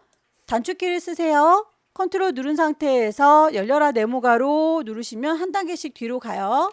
단축키를 쓰세요. 컨트롤 누른 상태에서 열려라 네모가로 누르시면 한 단계씩 뒤로 가요.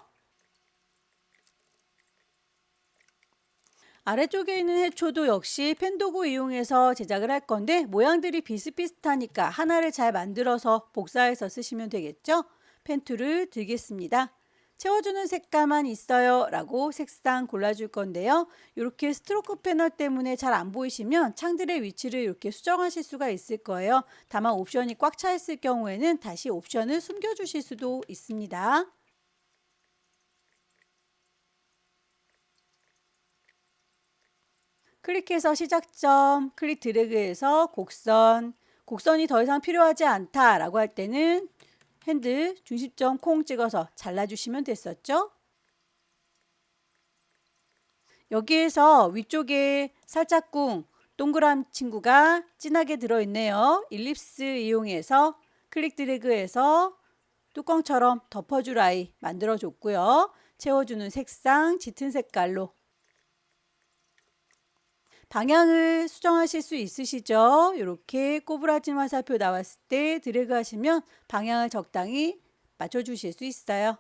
아래쪽에 있는 해초도 역시 펜도구 이용해서 제작을 할 건데 모양들이 비슷비슷하니까 하나를 잘 만들어서 복사해서 쓰시면 되겠죠. 펜 툴을 들겠습니다. 채워주는 색깔만 있어요 라고 색상 골라줄 건데요. 이렇게 스트로크 패널 때문에 잘 안 보이시면 창들의 위치를 이렇게 수정하실 수가 있을 거예요. 다만 옵션이 꽉 차 있을 경우에는 다시 옵션을 숨겨 주실 수도 있습니다. 클릭해서 시작점, 클릭 드래그해서 곡선, 곡선이 더 이상 필요하지 않다 라고 할 때는 핸들 중심점 콩 찍어서 잘라주시면 됐었죠. 여기에서 위쪽에 살짝꿍 동그란 친구가 진하게 들어있네요. 일립스 이용해서 클릭 드래그해서 뚜껑처럼 덮어줄 아이 만들어줬고요. 채워주는 색상 짙은 색깔로 방향을 수정하실 수 있으시죠? 이렇게 꼬부라진 화살표 나왔을 때 드래그 하시면 방향을 적당히 맞춰주실 수 있어요.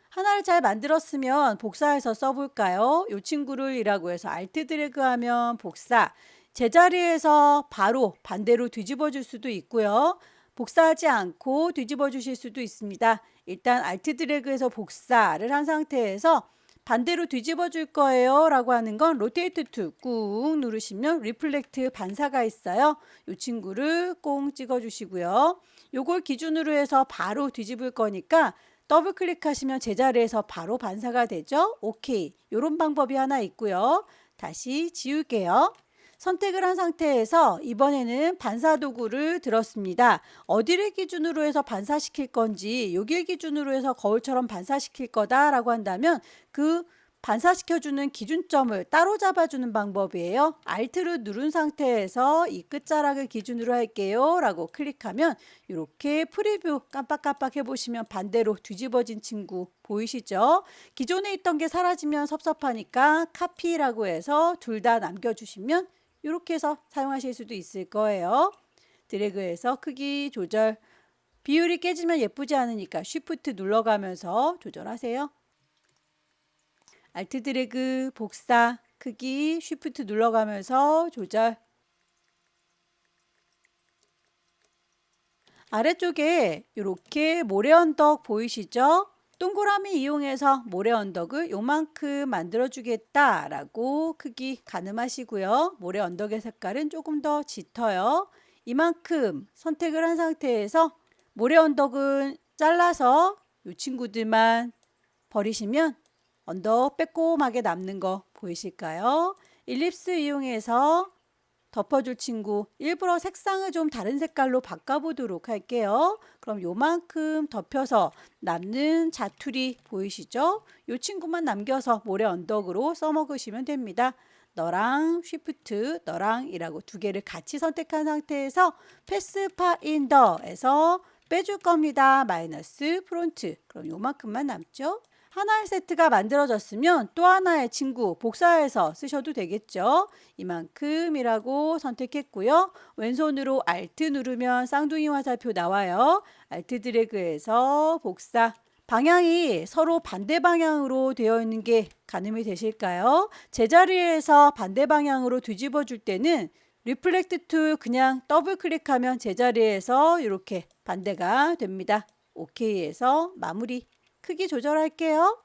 하나를 잘 만들었으면 복사해서 써볼까요? 이 친구를 이라고 해서 Alt 드래그 하면 복사. 제자리에서 바로 반대로 뒤집어 줄 수도 있고요. 복사하지 않고 뒤집어 주실 수도 있습니다. 일단 Alt 드래그해서 복사를 한 상태에서 반대로 뒤집어 줄 거예요 라고 하는 건 로테이트 툴 꾹 누르시면 리플렉트 반사가 있어요. 이 친구를 꼭 찍어 주시고요. 요걸 기준으로 해서 바로 뒤집을 거니까 더블 클릭하시면 제자리에서 바로 반사가 되죠. 오케이. 이런 방법이 하나 있고요. 다시 지울게요. 선택을 한 상태에서 이번에는 반사 도구를 들었습니다. 어디를 기준으로 해서 반사시킬 건지 여기를 기준으로 해서 거울처럼 반사시킬 거다라고 한다면 그 반사시켜주는 기준점을 따로 잡아주는 방법이에요. Alt를 누른 상태에서 이 끝자락을 기준으로 할게요 라고 클릭하면 이렇게 프리뷰 깜빡깜빡 해보시면 반대로 뒤집어진 친구 보이시죠? 기존에 있던 게 사라지면 섭섭하니까 카피라고 해서 둘 다 남겨주시면 이렇게 해서 사용하실 수도 있을 거예요. 드래그해서 크기 조절. 비율이 깨지면 예쁘지 않으니까 Shift 눌러가면서 조절하세요. Alt 드래그 복사 크기 Shift 눌러가면서 조절. 아래쪽에 이렇게 모래 언덕 보이시죠? 동그라미 이용해서 모래 언덕을 요만큼 만들어 주겠다라고 크기 가늠하시고요. 모래 언덕의 색깔은 조금 더 짙어요. 이만큼 선택을 한 상태에서 모래 언덕은 잘라서 이 친구들만 버리시면 언덕 빼꼼하게 남는 거 보이실까요? 일립스 이용해서 덮어줄 친구 일부러 색상을 좀 다른 색깔로 바꿔보도록 할게요. 그럼 요만큼 덮여서 남는 자투리 보이시죠? 요 친구만 남겨서 모래 언덕으로 써먹으시면 됩니다. 너랑 쉬프트 너랑 이라고 두 개를 같이 선택한 상태에서 패스파인더에서 빼줄 겁니다. 마이너스 프론트. 그럼 요만큼만 남죠? 하나의 세트가 만들어졌으면 또 하나의 친구 복사해서 쓰셔도 되겠죠. 이만큼이라고 선택했고요. 왼손으로 Alt 누르면 쌍둥이 화살표 나와요. Alt 드래그해서 복사. 방향이 서로 반대 방향으로 되어 있는 게 가늠이 되실까요? 제자리에서 반대 방향으로 뒤집어 줄 때는 리플렉트 툴 그냥 더블 클릭하면 제자리에서 이렇게 반대가 됩니다. 오케이에서 마무리. 크기 조절할게요.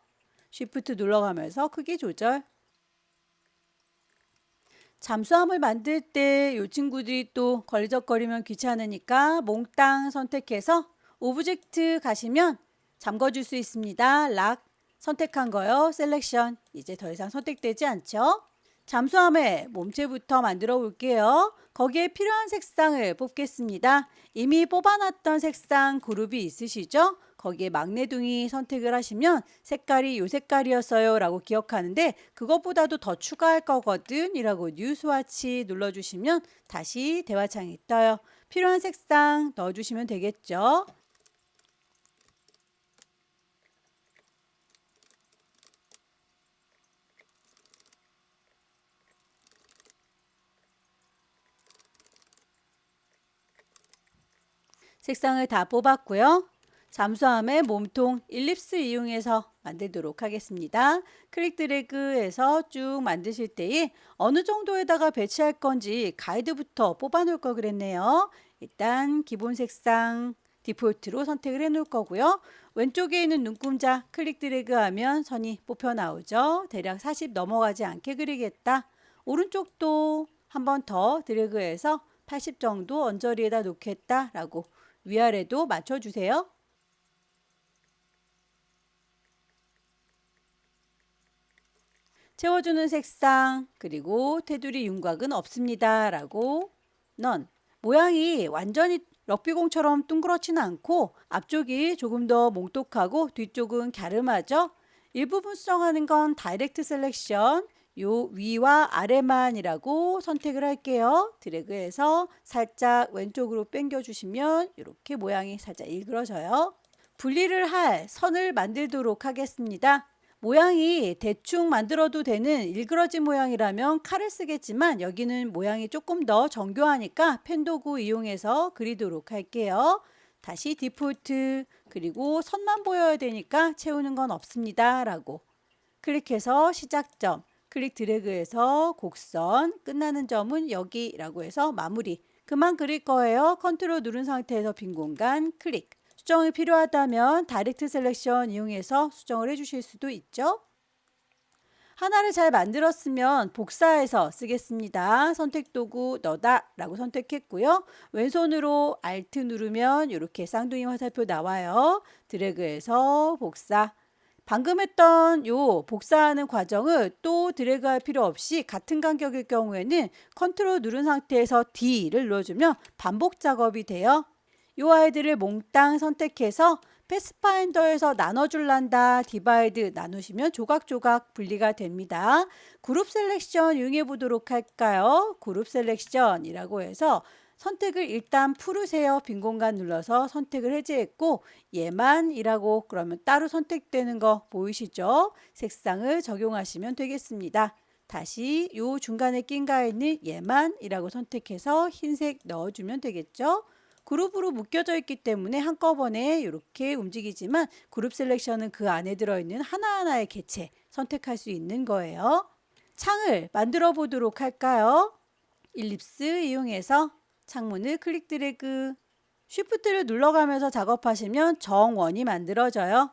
Shift 눌러가면서 크기 조절. 잠수함을 만들 때 이 친구들이 또 걸리적거리면 귀찮으니까 몽땅 선택해서 오브젝트 가시면 잠궈줄 수 있습니다. 락 선택한 거요. 셀렉션. 이제 더 이상 선택되지 않죠? 잠수함의 몸체부터 만들어 볼게요. 거기에 필요한 색상을 뽑겠습니다. 이미 뽑아놨던 색상 그룹이 있으시죠? 거기에 magne둥이 선택을 하시면 색깔이 요 색깔이었어요 라고 기억하는데 그것보다도 더 추가할 거거든 이라고 뉴 스와치 눌러주시면 다시 대화창이 떠요. 필요한 색상 넣어주시면 되겠죠. 색상을 다 뽑았고요. 잠수함의 몸통 일립스 이용해서 만들도록 하겠습니다. 클릭 드래그해서 쭉 만드실 때에 어느 정도에다가 배치할 건지 가이드부터 뽑아 놓을 거 그랬네요. 일단 기본 색상 디폴트로 선택을 해 놓을 거고요. 왼쪽에 있는 눈금자 클릭 드래그 하면 선이 뽑혀 나오죠. 대략 40 넘어가지 않게 그리겠다. 오른쪽도 한 번 더 드래그해서 80 정도 언저리에다 놓겠다 라고 위아래도 맞춰주세요. 채워주는 색상 그리고 테두리 윤곽은 없습니다 라고 넌 모양이 완전히 럭비공처럼 둥그렇지는 않고 앞쪽이 조금 더 몽똑하고 뒤쪽은 갸름하죠. 일부분 수정하는 건 다이렉트 셀렉션 요 위와 아래만이라고 선택을 할게요. 드래그해서 살짝 왼쪽으로 당겨 주시면 이렇게 모양이 살짝 일그러져요. 분리를 할 선을 만들도록 하겠습니다. 모양이 대충 만들어도 되는 일그러진 모양이라면 칼을 쓰겠지만 여기는 모양이 조금 더 정교하니까 펜 도구 이용해서 그리도록 할게요. 다시 디폴트, 그리고 선만 보여야 되니까 채우는 건 없습니다 라고 클릭해서 시작점, 클릭 드래그해서 곡선, 끝나는 점은 여기라고 해서 마무리. 그만 그릴 거예요. 컨트롤 누른 상태에서 빈 공간 클릭. 수정이 필요하다면 다이렉트 셀렉션 이용해서 수정을 해주실 수도 있죠. 하나를 잘 만들었으면 복사해서 쓰겠습니다. 선택 도구 너다 라고 선택했고요. 왼손으로 Alt 누르면 이렇게 쌍둥이 화살표 나와요. 드래그해서 복사. 방금 했던 요 복사하는 과정을 또 드래그할 필요 없이 같은 간격일 경우에는 컨트롤 누른 상태에서 D를 눌러주면 반복 작업이 돼요. 요 아이들을 몽땅 선택해서 패스파인더에서 나눠줄란다 디바이드 나누시면 조각조각 분리가 됩니다. 그룹 셀렉션 이용해 보도록 할까요? 그룹 셀렉션이라고 해서 선택을 일단 풀으세요. 빈 공간 눌러서 선택을 해제했고 얘만이라고 그러면 따로 선택되는 거 보이시죠? 색상을 적용하시면 되겠습니다. 다시 요 중간에 낀가 있는 얘만이라고 선택해서 흰색 넣어주면 되겠죠? 그룹으로 묶여져 있기 때문에 한꺼번에 이렇게 움직이지만 그룹 셀렉션은 그 안에 들어있는 하나하나의 개체 선택할 수 있는 거예요. 창을 만들어 보도록 할까요? 일립스 이용해서 창문을 클릭 드래그, 쉬프트를 눌러가면서 작업하시면 정원이 만들어져요.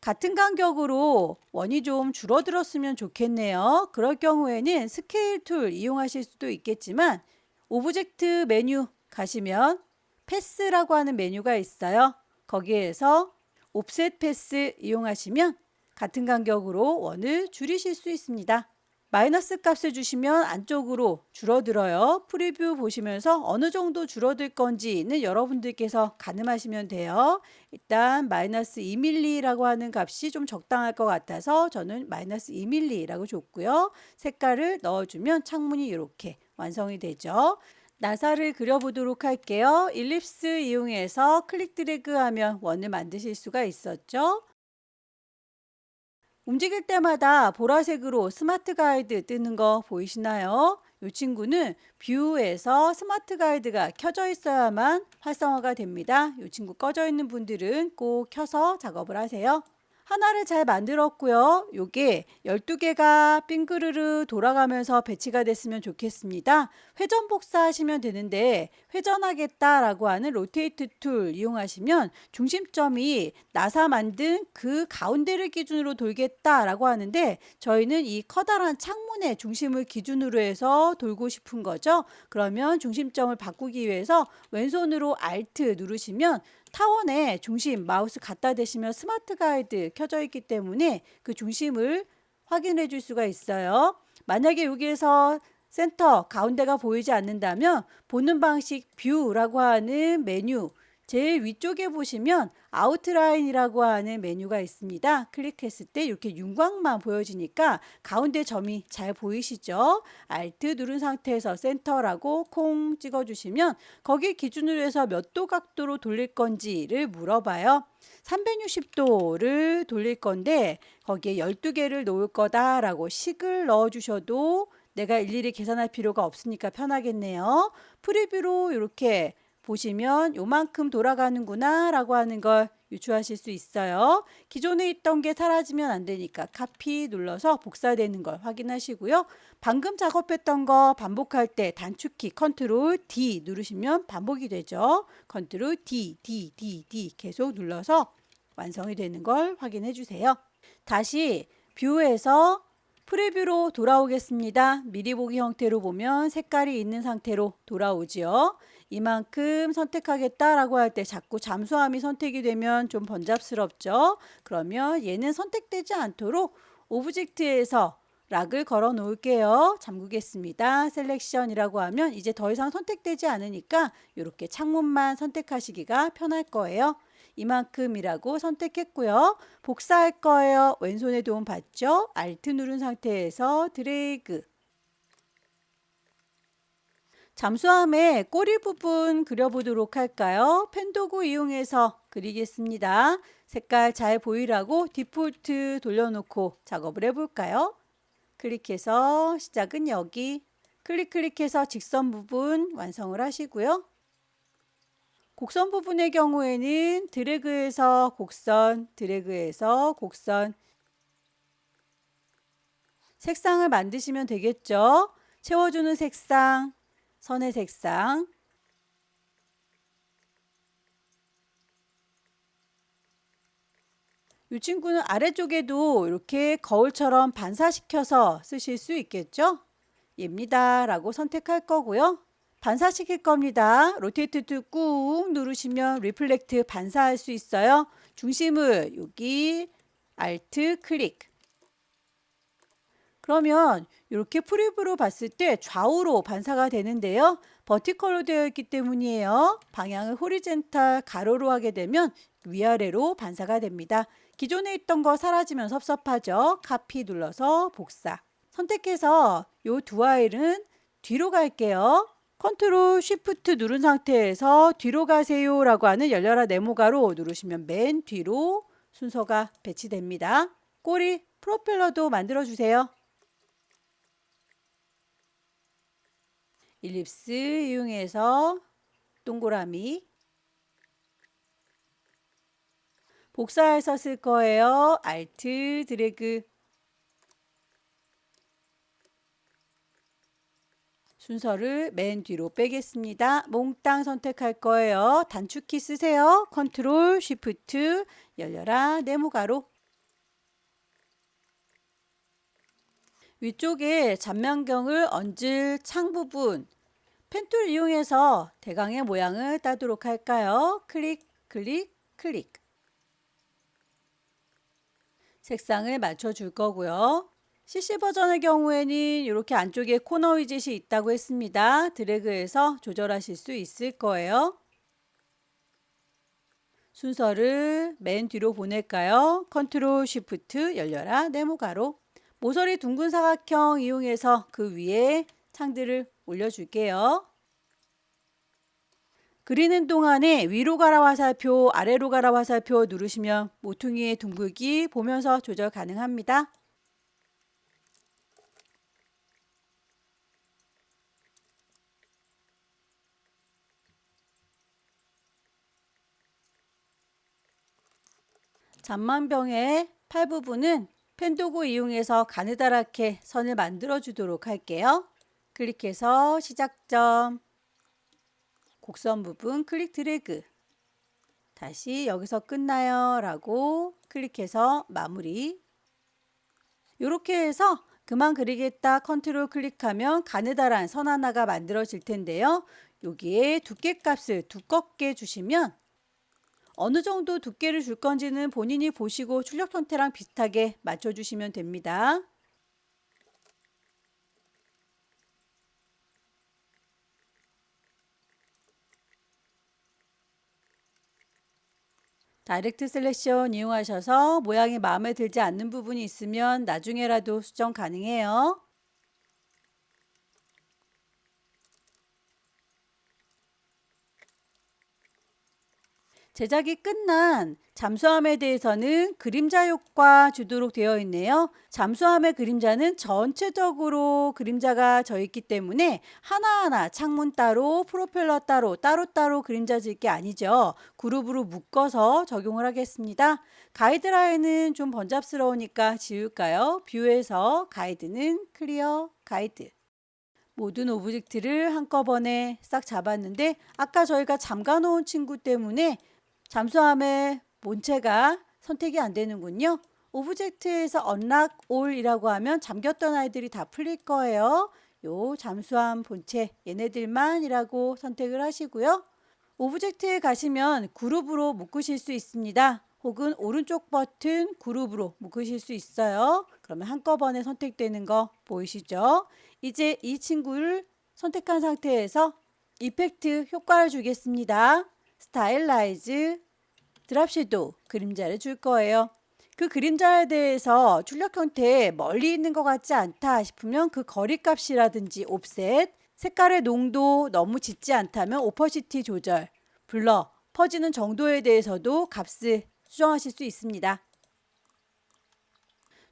같은 간격으로 원이 좀 줄어들었으면 좋겠네요. 그럴 경우에는 스케일 툴 이용하실 수도 있겠지만 오브젝트 메뉴 가시면 패스라고 하는 메뉴가 있어요. 거기에서 옵셋 패스 이용하시면 같은 간격으로 원을 줄이실 수 있습니다. 마이너스 값을 주시면 안쪽으로 줄어들어요. 프리뷰 보시면서 어느 정도 줄어들 건지는 여러분들께서 가늠하시면 돼요. 일단 마이너스 2mm라고 하는 값이 좀 적당할 것 같아서 저는 마이너스 2mm라고 줬고요. 색깔을 넣어주면 창문이 이렇게 완성이 되죠. 나사를 그려보도록 할게요. 일립스 이용해서 클릭 드래그 하면 원을 만드실 수가 있었죠. 움직일 때마다 보라색으로 스마트 가이드 뜨는 거 보이시나요? 이 친구는 뷰에서 스마트 가이드가 켜져 있어야만 활성화가 됩니다. 이 친구 꺼져 있는 분들은 꼭 켜서 작업을 하세요. 하나를 잘 만들었고요. 요게 12개가 빙그르르 돌아가면서 배치가 됐으면 좋겠습니다. 회전 복사하시면 되는데 회전하겠다라고 하는 로테이트 툴 이용하시면 중심점이 나사 만든 그 가운데를 기준으로 돌겠다라고 하는데 저희는 이 커다란 창문의 중심을 기준으로 해서 돌고 싶은 거죠. 그러면 중심점을 바꾸기 위해서 왼손으로 Alt 누르시면 타원에 중심 마우스 갖다 대시면 스마트 가이드 켜져 있기 때문에 그 중심을 확인해 줄 수가 있어요. 만약에 여기에서 센터 가운데가 보이지 않는다면 보는 방식 뷰라고 하는 메뉴 제일 위쪽에 보시면 아웃라인이라고 하는 메뉴가 있습니다. 클릭했을 때 이렇게 윤곽만 보여지니까 가운데 점이 잘 보이시죠? Alt 누른 상태에서 센터라고 콩 찍어주시면 거기 기준으로 해서 몇 도 각도로 돌릴 건지를 물어봐요. 360도를 돌릴 건데 거기에 12개를 놓을 거다라고 식을 넣어주셔도 내가 일일이 계산할 필요가 없으니까 편하겠네요. 프리뷰로 이렇게 보시면 요만큼 돌아가는구나 라고 하는 걸 유추하실 수 있어요. 기존에 있던 게 사라지면 안 되니까 카피 눌러서 복사되는 걸 확인하시고요. 방금 작업했던 거 반복할 때 단축키 컨트롤 D 누르시면 반복이 되죠. 컨트롤 D, D, D, D 계속 눌러서 완성이 되는 걸 확인해 주세요. 다시 뷰에서 프리뷰로 돌아오겠습니다. 미리 보기 형태로 보면 색깔이 있는 상태로 돌아오지요. 이만큼 선택하겠다라고 할 때 자꾸 잠수함이 선택이 되면 좀 번잡스럽죠. 그러면 얘는 선택되지 않도록 오브젝트에서 락을 걸어 놓을게요. 잠그겠습니다. 셀렉션이라고 하면 이제 더 이상 선택되지 않으니까 이렇게 창문만 선택하시기가 편할 거예요. 이만큼이라고 선택했고요. 복사할 거예요. 왼손의 도움 받죠? Alt 누른 상태에서 드래그. 잠수함의 꼬리 부분 그려보도록 할까요? 펜 도구 이용해서 그리겠습니다. 색깔 잘 보이라고 디폴트 돌려놓고 작업을 해볼까요? 클릭해서 시작은 여기, 클릭해서 직선 부분 완성을 하시고요. 곡선 부분의 경우에는 드래그해서 곡선, 드래그해서 곡선, 색상을 만드시면 되겠죠. 채워주는 색상, 선의 색상, 이 친구는 아래쪽에도 이렇게 거울처럼 반사시켜서 쓰실 수 있겠죠? 얘입니다 라고 선택할 거고요. 반사시킬 겁니다. 로테이트 투 꾹 누르시면 리플렉트 반사할 수 있어요. 중심을 여기 알트 클릭. 그러면 이렇게 프리뷰로 봤을 때 좌우로 반사가 되는데요. 버티컬로 되어 있기 때문이에요. 방향을 호리젠탈 가로로 하게 되면 위아래로 반사가 됩니다. 기존에 있던 거 사라지면 섭섭하죠. 카피 눌러서 복사. 선택해서 이 두 아이는 뒤로 갈게요. 컨트롤 쉬프트 누른 상태에서 뒤로 가세요 라고 하는 열려라 네모가로 누르시면 맨 뒤로 순서가 배치됩니다. 꼬리 프로펠러도 만들어 주세요. 일립스 이용해서 동그라미 복사해서 쓸 거예요. 알트 드래그 순서를 맨 뒤로 빼겠습니다. 몽땅 선택할 거예요. 단축키 쓰세요. 컨트롤 쉬프트 열려라 네모가로 위쪽에 잔면경을 얹을 창 부분 펜툴 이용해서 대강의 모양을 따도록 할까요? 클릭 클릭 클릭 색상을 맞춰 줄 거고요. CC 버전의 경우에는 이렇게 안쪽에 코너 위젯이 있다고 했습니다. 드래그해서 조절하실 수 있을 거예요. 순서를 맨 뒤로 보낼까요? 컨트롤 쉬프트 열려라 네모가로 모서리 둥근 사각형 이용해서 그 위에 창들을 올려줄게요. 그리는 동안에 위로 가라 화살표, 아래로 가라 화살표 누르시면 모퉁이의 둥글기 보면서 조절 가능합니다. 잔망병의 팔 부분은 펜 도구 이용해서 가느다랗게 선을 만들어 주도록 할게요. 클릭해서 시작점, 곡선 부분 클릭 드래그, 다시 여기서 끝나요 라고 클릭해서 마무리. 이렇게 해서 그만 그리겠다 컨트롤 클릭하면 가느다란 선 하나가 만들어질 텐데요. 여기에 두께 값을 두껍게 주시면 어느 정도 두께를 줄 건지는 본인이 보시고 출력 형태랑 비슷하게 맞춰주시면 됩니다. 다이렉트 셀렉션 이용하셔서 모양이 마음에 들지 않는 부분이 있으면 나중에라도 수정 가능해요. 제작이 끝난 잠수함에 대해서는 그림자 효과 주도록 되어 있네요. 잠수함의 그림자는 전체적으로 그림자가 져 있기 때문에 하나하나 창문 따로, 프로펠러 따로, 따로따로 그림자 질 게 아니죠. 그룹으로 묶어서 적용을 하겠습니다. 가이드라인은 좀 번잡스러우니까 지울까요? 뷰에서 가이드는 클리어 가이드. 모든 오브젝트를 한꺼번에 싹 잡았는데 아까 저희가 잠가 놓은 친구 때문에 잠수함의 본체가 선택이 안 되는군요. 오브젝트에서 unlock all이라고 하면 잠겼던 아이들이 다 풀릴 거예요. 요 잠수함 본체 얘네들만이라고 선택을 하시고요. 오브젝트에 가시면 그룹으로 묶으실 수 있습니다. 혹은 오른쪽 버튼 그룹으로 묶으실 수 있어요. 그러면 한꺼번에 선택되는 거 보이시죠? 이제 이 친구를 선택한 상태에서 이펙트 효과를 주겠습니다. 스타일라이즈, 드랍 섀도우 그림자를 줄 거예요. 그 그림자에 대해서 출력 형태에 멀리 있는 것 같지 않다 싶으면 그 거리값이라든지 옵셋, 색깔의 농도 너무 짙지 않다면 오퍼시티 조절, 블러, 퍼지는 정도에 대해서도 값을 수정하실 수 있습니다.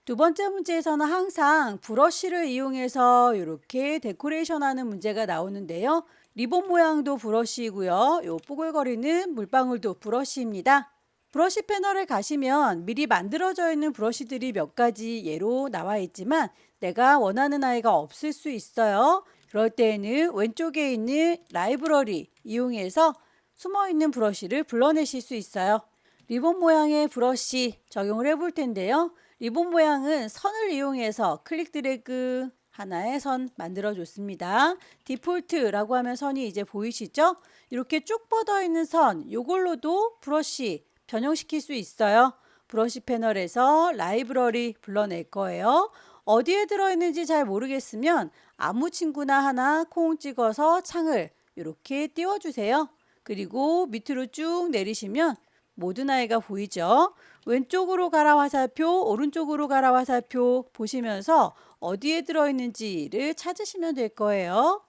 두 번째 문제에서는 항상 브러쉬를 이용해서 이렇게 데코레이션 하는 문제가 나오는데요. 리본 모양도 브러쉬이고요. 요 뽀글거리는 물방울도 브러쉬입니다. 브러쉬 패널에 가시면 미리 만들어져 있는 브러쉬들이 몇 가지 예로 나와 있지만 내가 원하는 아이가 없을 수 있어요. 그럴 때에는 왼쪽에 있는 라이브러리 이용해서 숨어있는 브러쉬를 불러내실 수 있어요. 리본 모양의 브러쉬 적용을 해볼 텐데요. 리본 모양은 선을 이용해서 클릭 드래그 하나의 선 만들어 줬습니다. 디폴트라고 하면 선이 이제 보이시죠? 이렇게 쭉 뻗어 있는 선, 이걸로도 브러쉬 변형시킬 수 있어요. 브러쉬 패널에서 라이브러리 불러낼 거예요. 어디에 들어있는지 잘 모르겠으면 아무 친구나 하나 콩 찍어서 창을 이렇게 띄워주세요. 그리고 밑으로 쭉 내리시면 모든 아이가 보이죠? 왼쪽으로 가라 화살표, 오른쪽으로 가라 화살표 보시면서 어디에 들어있는지를 찾으시면 될 거예요.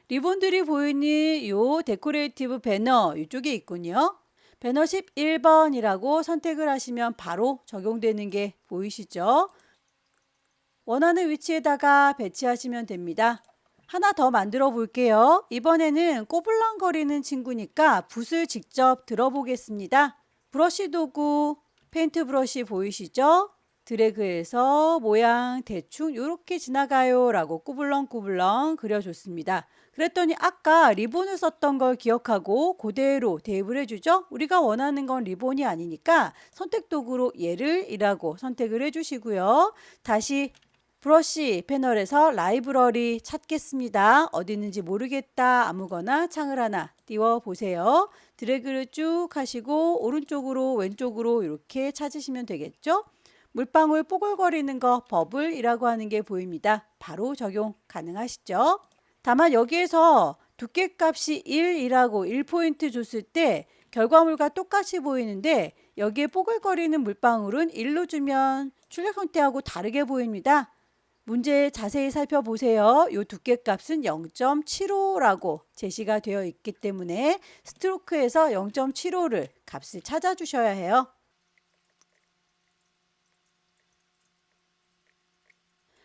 리본들이 보이는 요 데코레이티브 배너 이쪽에 있군요. 배너 11번이라고 선택을 하시면 바로 적용되는 게 보이시죠? 원하는 위치에다가 배치하시면 됩니다. 하나 더 만들어 볼게요. 이번에는 꼬불랑거리는 친구니까 붓을 직접 들어보겠습니다. 브러쉬 도구, 페인트 브러쉬 보이시죠? 드래그해서 모양 대충 이렇게 지나가요 라고 꾸불렁꾸불렁 그려줬습니다. 그랬더니 아까 리본을 썼던 걸 기억하고 그대로 대입을 해주죠. 우리가 원하는 건 리본이 아니니까 선택 도구로 얘를 이라고 선택을 해주시고요. 다시 브러쉬 패널에서 라이브러리 찾겠습니다. 어디 있는지 모르겠다. 아무거나 창을 하나 띄워 보세요. 드래그를 쭉 하시고 오른쪽으로 왼쪽으로 이렇게 찾으시면 되겠죠. 물방울 뽀글거리는 거 버블이라고 하는 게 보입니다. 바로 적용 가능하시죠. 다만 여기에서 두께 값이 1이라고 1포인트 줬을 때 결과물과 똑같이 보이는데 여기에 뽀글거리는 물방울은 1로 주면 출력 형태하고 다르게 보입니다. 문제 자세히 살펴보세요. 이 두께값은 0.75라고 제시가 되어 있기 때문에 스트로크에서 0.75를 값을 찾아주셔야 해요.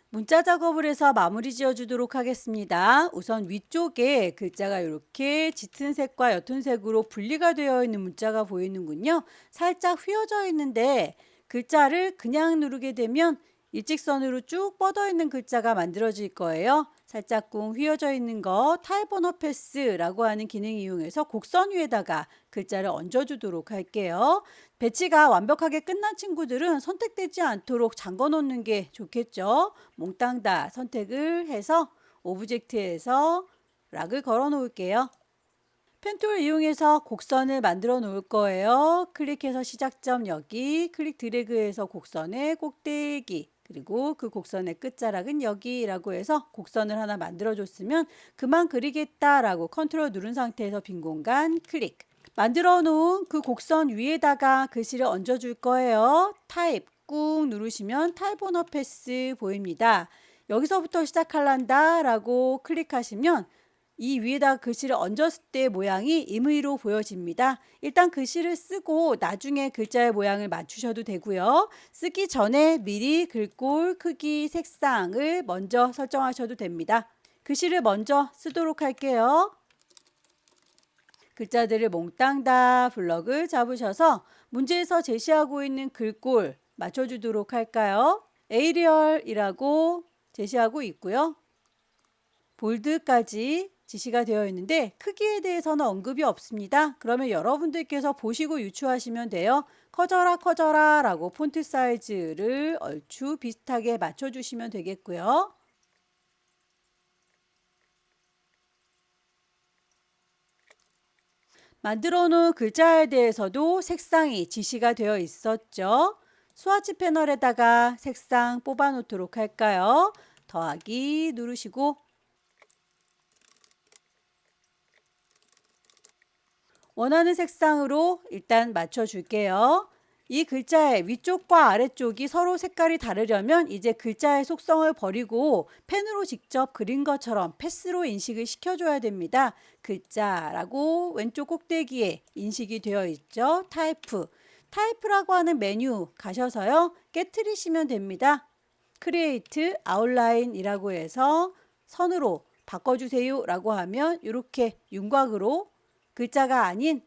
문자 작업을 해서 마무리 지어주도록 하겠습니다. 우선 위쪽에 글자가 이렇게 짙은 색과 옅은 색으로 분리가 되어 있는 문자가 보이는군요. 살짝 휘어져 있는데 글자를 그냥 누르게 되면 일직선으로 쭉 뻗어 있는 글자가 만들어질 거예요. 살짝 꿍 휘어져 있는 거 타입 언어 패스라고 하는 기능 이용해서 곡선 위에다가 글자를 얹어주도록 할게요. 배치가 완벽하게 끝난 친구들은 선택되지 않도록 잠궈 놓는 게 좋겠죠. 몽땅 다 선택을 해서 오브젝트에서 락을 걸어 놓을게요. 펜툴 이용해서 곡선을 만들어 놓을 거예요. 클릭해서 시작점 여기, 클릭 드래그해서 곡선의 꼭대기, 그리고 그 곡선의 끝자락은 여기라고 해서 곡선을 하나 만들어 줬으면 그만 그리겠다라고 컨트롤 누른 상태에서 빈 공간 클릭. 만들어 놓은 그 곡선 위에다가 글씨를 얹어 줄 거예요. 타입 꾹 누르시면 타입 언어 패스 보입니다. 여기서부터 시작할란다 라고 클릭하시면 이 위에다 글씨를 얹었을 때 모양이 임의로 보여집니다. 일단 글씨를 쓰고 나중에 글자의 모양을 맞추셔도 되고요. 쓰기 전에 미리 글꼴 크기 색상을 먼저 설정하셔도 됩니다. 글씨를 먼저 쓰도록 할게요. 글자들을 몽땅 다 블럭을 잡으셔서 문제에서 제시하고 있는 글꼴 맞춰주도록 할까요? 에이리얼이라고 제시하고 있고요. 볼드까지 지시가 되어 있는데 크기에 대해서는 언급이 없습니다. 그러면 여러분들께서 보시고 유추하시면 돼요. 커져라 라고 폰트 사이즈를 얼추 비슷하게 맞춰주시면 되겠고요. 만들어 놓은 글자에 대해서도 색상이 지시가 되어 있었죠. 스와치 패널에다가 색상 뽑아 놓도록 할까요? 더하기 누르시고 원하는 색상으로 일단 맞춰 줄게요. 이 글자의 위쪽과 아래쪽이 서로 색깔이 다르려면 이제 글자의 속성을 버리고 펜으로 직접 그린 것처럼 패스로 인식을 시켜줘야 됩니다. 글자라고 왼쪽 꼭대기에 인식이 되어 있죠. 타이프. 타이프라고 하는 메뉴 가셔서요. 깨트리시면 됩니다. 크리에이트 아웃라인이라고 해서 선으로 바꿔주세요 라고 하면 이렇게 윤곽으로 글자가 아닌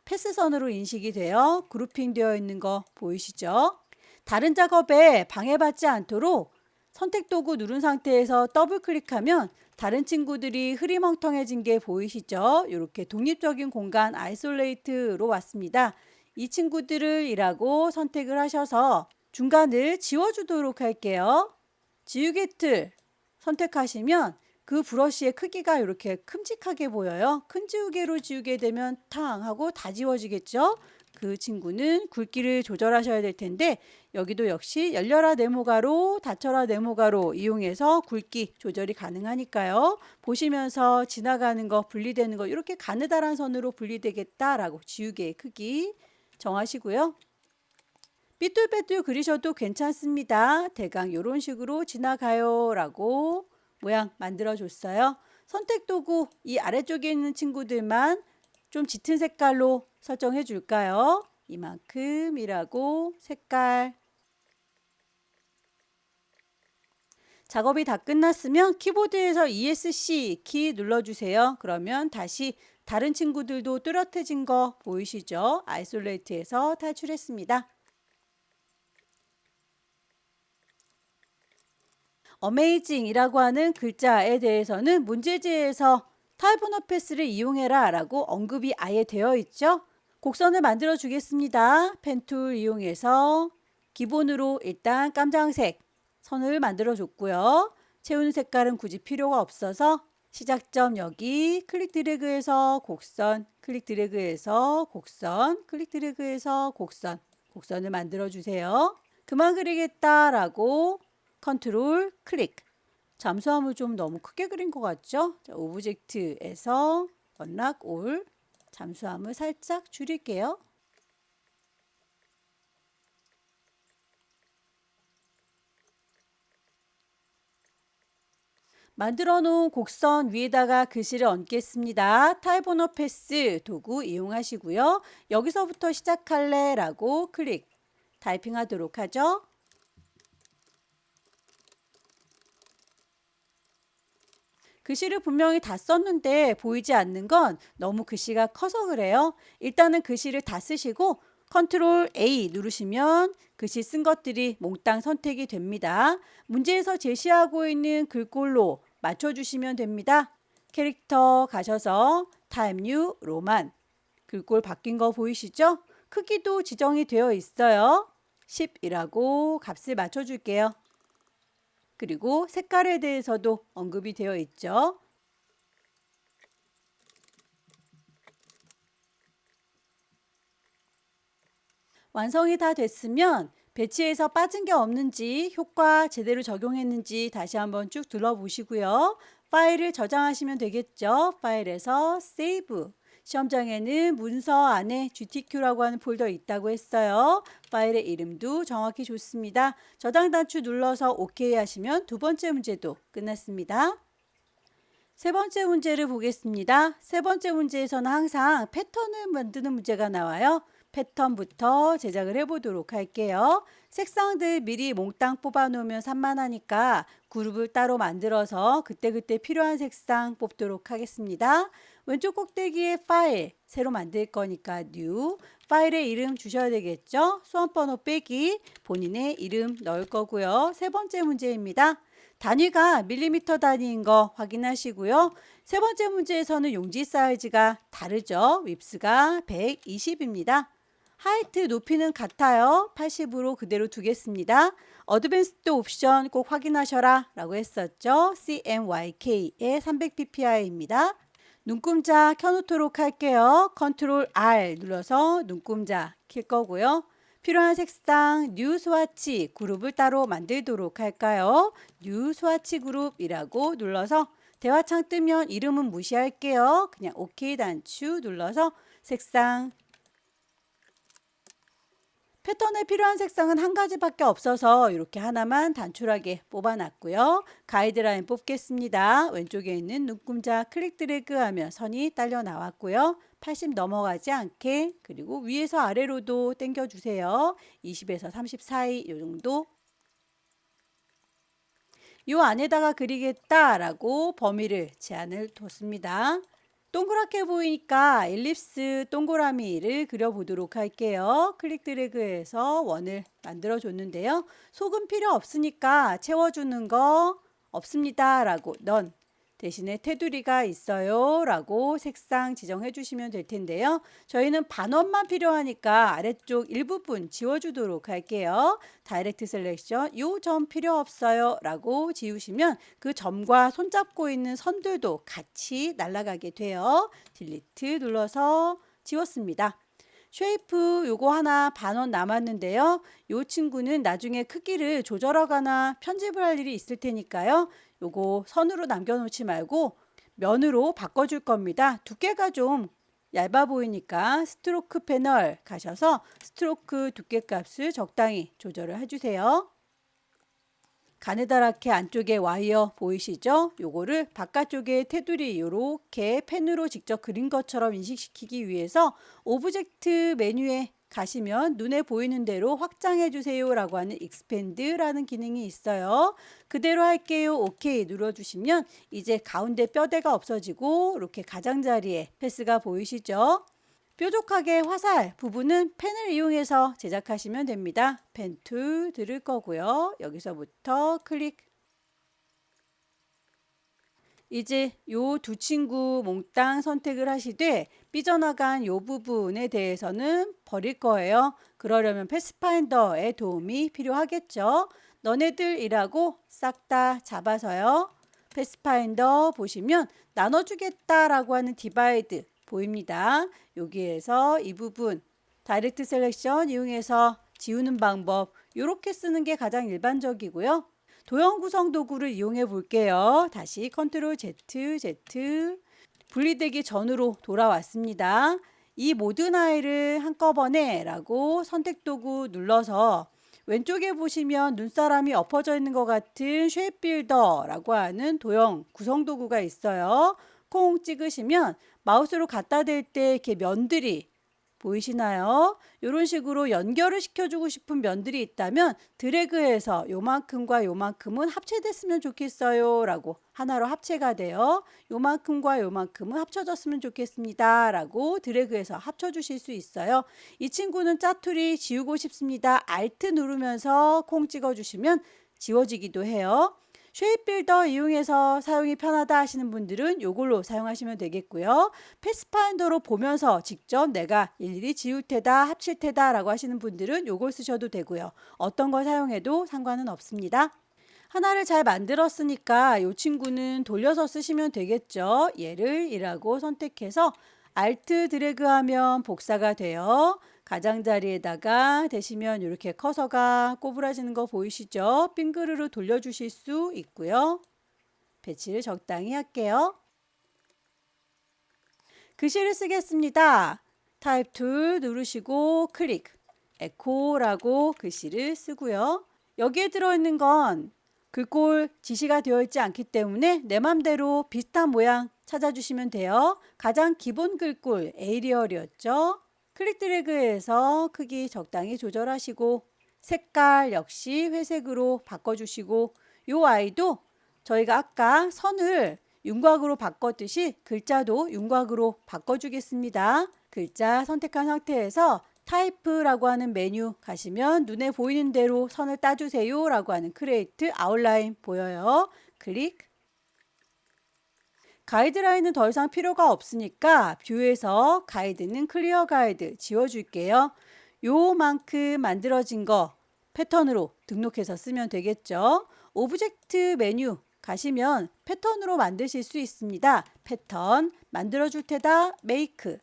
패스선으로 인식이 되어 그룹핑 되어 있는 거 보이시죠? 다른 작업에 방해받지 않도록 선택 도구 누른 상태에서 더블 클릭하면 다른 친구들이 흐리멍텅해진 게 보이시죠? 이렇게 독립적인 공간 아이솔레이트로 왔습니다. 이 친구들을 이라고 선택을 하셔서 중간을 지워주도록 할게요. 지우개 틀 선택하시면 그 브러쉬의 크기가 이렇게 큼직하게 보여요. 큰 지우개로 지우게 되면 탕 하고 다 지워지겠죠. 그 친구는 굵기를 조절하셔야 될 텐데 여기도 역시 열려라 네모가로 닫혀라 네모가로 이용해서 굵기 조절이 가능하니까요. 보시면서 지나가는 거 분리되는 거 이렇게 가느다란 선으로 분리되겠다라고 지우개의 크기 정하시고요. 삐뚤빼뚤 그리셔도 괜찮습니다. 대강 이런 식으로 지나가요 라고 모양 만들어 줬어요. 선택 도구 이 아래쪽에 있는 친구들만 좀 짙은 색깔로 설정해 줄까요? 이만큼이라고 색깔. 작업이 다 끝났으면 키보드에서 ESC 키 눌러주세요. 그러면 다시 다른 친구들도 뚜렷해진 거 보이시죠? 아이솔레이트에서 탈출했습니다. 어메이징이라고 하는 글자에 대해서는 문제지에서 타입 오너 패스를 이용해라 라고 언급이 아예 되어 있죠. 곡선을 만들어 주겠습니다. 펜툴 이용해서 기본으로 일단 깜장색 선을 만들어 줬고요. 채우는 색깔은 굳이 필요가 없어서 시작점 여기 클릭 드래그해서 곡선, 클릭 드래그해서 곡선, 클릭 드래그해서 곡선, 곡선을 만들어 주세요. 그만 그리겠다라고 컨트롤 클릭. 잠수함을 좀 너무 크게 그린 것 같죠? 자, 오브젝트에서 언락 올 잠수함을 살짝 줄일게요. 만들어 놓은 곡선 위에다가 글씨를 얹겠습니다. 타입 오너 패스 도구 이용하시고요. 여기서부터 시작할래 라고 클릭. 타이핑 하도록 하죠. 글씨를 분명히 다 썼는데 보이지 않는 건 너무 글씨가 커서 그래요. 일단은 글씨를 다 쓰시고 컨트롤 A 누르시면 글씨 쓴 것들이 몽땅 선택이 됩니다. 문제에서 제시하고 있는 글꼴로 맞춰주시면 됩니다. 캐릭터 가셔서 타입 뉴 로만 글꼴 바뀐 거 보이시죠? 크기도 지정이 되어 있어요. 10이라고 값을 맞춰줄게요. 그리고 색깔에 대해서도 언급이 되어 있죠. 완성이 다 됐으면 배치에서 빠진 게 없는지 효과 제대로 적용했는지 다시 한번 쭉 둘러보시고요. 파일을 저장하시면 되겠죠. 파일에서 세이브. 시험장에는 문서 안에 GTQ라고 하는 폴더 있다고 했어요. 파일의 이름도 정확히 줬습니다. 저장 단추 눌러서 OK 하시면 두 번째 문제도 끝났습니다. 세 번째 문제를 보겠습니다. 세 번째 문제에서는 항상 패턴을 만드는 문제가 나와요. 패턴부터 제작을 해보도록 할게요. 색상들 미리 몽땅 뽑아놓으면 산만하니까 그룹을 따로 만들어서 그때그때 필요한 색상 뽑도록 하겠습니다. 왼쪽 꼭대기에 파일 새로 만들 거니까 new 파일의 이름 주셔야 되겠죠. 수험번호 빼기 본인의 이름 넣을 거고요. 세 번째 문제입니다. 단위가 밀리미터 단위인 거 확인하시고요. 세 번째 문제에서는 용지 사이즈가 다르죠. 윕스가 120입니다. 하이트 높이는 같아요. 80으로 그대로 두겠습니다. 어드밴스드 옵션 꼭 확인하셔라 라고 했었죠. CMYK의 300ppi입니다. 눈금자 켜놓도록 할게요. 컨트롤 R 눌러서 눈금자 킬 거고요. 필요한 색상 뉴 스와치 그룹을 따로 만들도록 할까요? 뉴 스와치 그룹이라고 눌러서 대화창 뜨면 이름은 무시할게요. 그냥 OK 단추 눌러서 색상 패턴에 필요한 색상은 한 가지밖에 없어서 이렇게 하나만 단출하게 뽑아놨고요. 가이드라인 뽑겠습니다. 왼쪽에 있는 눈금자 클릭 드래그 하면 선이 딸려 나왔고요. 80 넘어가지 않게, 그리고 위에서 아래로도 당겨주세요. 20에서 30 사이 이 정도. 요 안에다가 그리겠다라고 범위를 제한을 뒀습니다. 동그랗게 보이니까 엘립스 동그라미를 그려보도록 할게요. 클릭 드래그해서 원을 만들어 줬는데요. 속은 필요 없으니까 채워주는 거 없습니다 라고 넌 대신에 테두리가 있어요 라고 색상 지정해 주시면 될 텐데요. 저희는 반원만 필요하니까 아래쪽 일부분 지워주도록 할게요. 다이렉트 셀렉션 요 점 필요 없어요 라고 지우시면 그 점과 손잡고 있는 선들도 같이 날아가게 돼요. 딜리트 눌러서 지웠습니다. 쉐이프 요거 하나 반원 남았는데요. 요 친구는 나중에 크기를 조절하거나 편집을 할 일이 있을 테니까요. 요거 선으로 남겨놓지 말고 면으로 바꿔줄 겁니다. 두께가 좀 얇아 보이니까 스트로크 패널 가셔서 스트로크 두께 값을 적당히 조절을 해주세요. 가느다랗게 안쪽에 와이어 보이시죠? 요거를 바깥쪽에 테두리 요렇게 펜으로 직접 그린 것처럼 인식시키기 위해서 오브젝트 메뉴에 가시면 눈에 보이는 대로 확장해 주세요 라고 하는 익스펜드라는 기능이 있어요. 그대로 할게요. 오케이 눌러주시면 이제 가운데 뼈대가 없어지고 이렇게 가장자리에 패스가 보이시죠? 뾰족하게 화살 부분은 펜을 이용해서 제작하시면 됩니다. 펜 툴 들을 거고요. 여기서부터 클릭. 이제 요 두 친구 몽땅 선택을 하시되 삐져나간 요 부분에 대해서는 버릴 거예요. 그러려면 패스파인더의 도움이 필요하겠죠. 너네들이라고 싹 다 잡아서요. 패스파인더 보시면 나눠주겠다라고 하는 디바이드 보입니다. 여기에서 이 부분 다이렉트 셀렉션 이용해서 지우는 방법 이렇게 쓰는 게 가장 일반적이고요. 도형 구성 도구를 이용해 볼게요. 다시 컨트롤 Z 분리되기 전으로 돌아왔습니다. 이 모든 아이를 한꺼번에 라고 선택 도구 눌러서 왼쪽에 보시면 눈사람이 엎어져 있는 것 같은 쉐입 빌더라고 하는 도형 구성 도구가 있어요. 콩 찍으시면 마우스로 갖다 댈 때 이렇게 면들이 보이시나요? 이런 식으로 연결을 시켜주고 싶은 면들이 있다면 드래그해서 요만큼과 요만큼은 합체됐으면 좋겠어요 라고 하나로 합체가 돼요. 요만큼과 요만큼은 합쳐졌으면 좋겠습니다 라고 드래그해서 합쳐주실 수 있어요. 이 친구는 짜투리 지우고 싶습니다. Alt 누르면서 콩 찍어주시면 지워지기도 해요. 쉐입 빌더 이용해서 사용이 편하다 하시는 분들은 이걸로 사용하시면 되겠고요. 패스파인더로 보면서 직접 내가 일일이 지울 테다 합칠 테다 라고 하시는 분들은 이걸 쓰셔도 되고요. 어떤 걸 사용해도 상관은 없습니다. 하나를 잘 만들었으니까 이 친구는 돌려서 쓰시면 되겠죠. 얘를 1하고 선택해서 Alt 드래그하면 복사가 돼요. 가장자리에다가 대시면 이렇게 커서가 꼬부라지는 거 보이시죠? 빙그르르 돌려주실 수 있고요. 배치를 적당히 할게요. 글씨를 쓰겠습니다. 타입 툴 누르시고 클릭. 에코라고 글씨를 쓰고요. 여기에 들어있는 건 글꼴 지시가 되어 있지 않기 때문에 내 맘대로 비슷한 모양 찾아주시면 돼요. 가장 기본 글꼴 에이리얼이었죠. 클릭 드래그해서 크기 적당히 조절하시고 색깔 역시 회색으로 바꿔주시고 요 아이도 저희가 아까 선을 윤곽으로 바꿨듯이 글자도 윤곽으로 바꿔주겠습니다. 글자 선택한 상태에서 타입라고 하는 메뉴 가시면 눈에 보이는 대로 선을 따주세요 라고 하는 크리에이트 아웃라인 보여요. 클릭. 가이드라인은 더 이상 필요가 없으니까 뷰에서 가이드는 클리어 가이드 지워줄게요. 요만큼 만들어진 거 패턴으로 등록해서 쓰면 되겠죠. 오브젝트 메뉴 가시면 패턴으로 만드실 수 있습니다. 패턴 만들어줄 테다 메이크.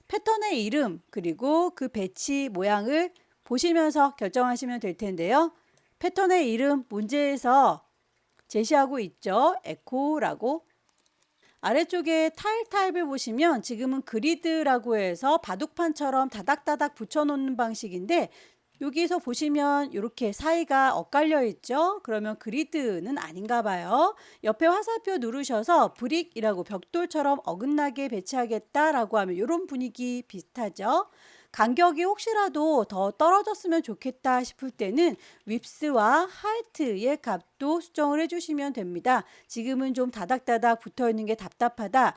패턴의 이름 그리고 그 배치 모양을 보시면서 결정하시면 될 텐데요. 패턴의 이름 문제에서 제시하고 있죠. 에코라고. 아래쪽에 타일 타입을 보시면 지금은 그리드라고 해서 바둑판처럼 다닥다닥 붙여놓는 방식인데 여기서 보시면 이렇게 사이가 엇갈려 있죠? 그러면 그리드는 아닌가 봐요. 옆에 화살표 누르셔서 브릭이라고 벽돌처럼 어긋나게 배치하겠다라고 하면 이런 분위기 비슷하죠? 간격이 혹시라도 더 떨어졌으면 좋겠다 싶을 때는 윕스와 하이트의 값도 수정을 해주시면 됩니다. 지금은 좀 다닥다닥 붙어 있는 게 답답하다.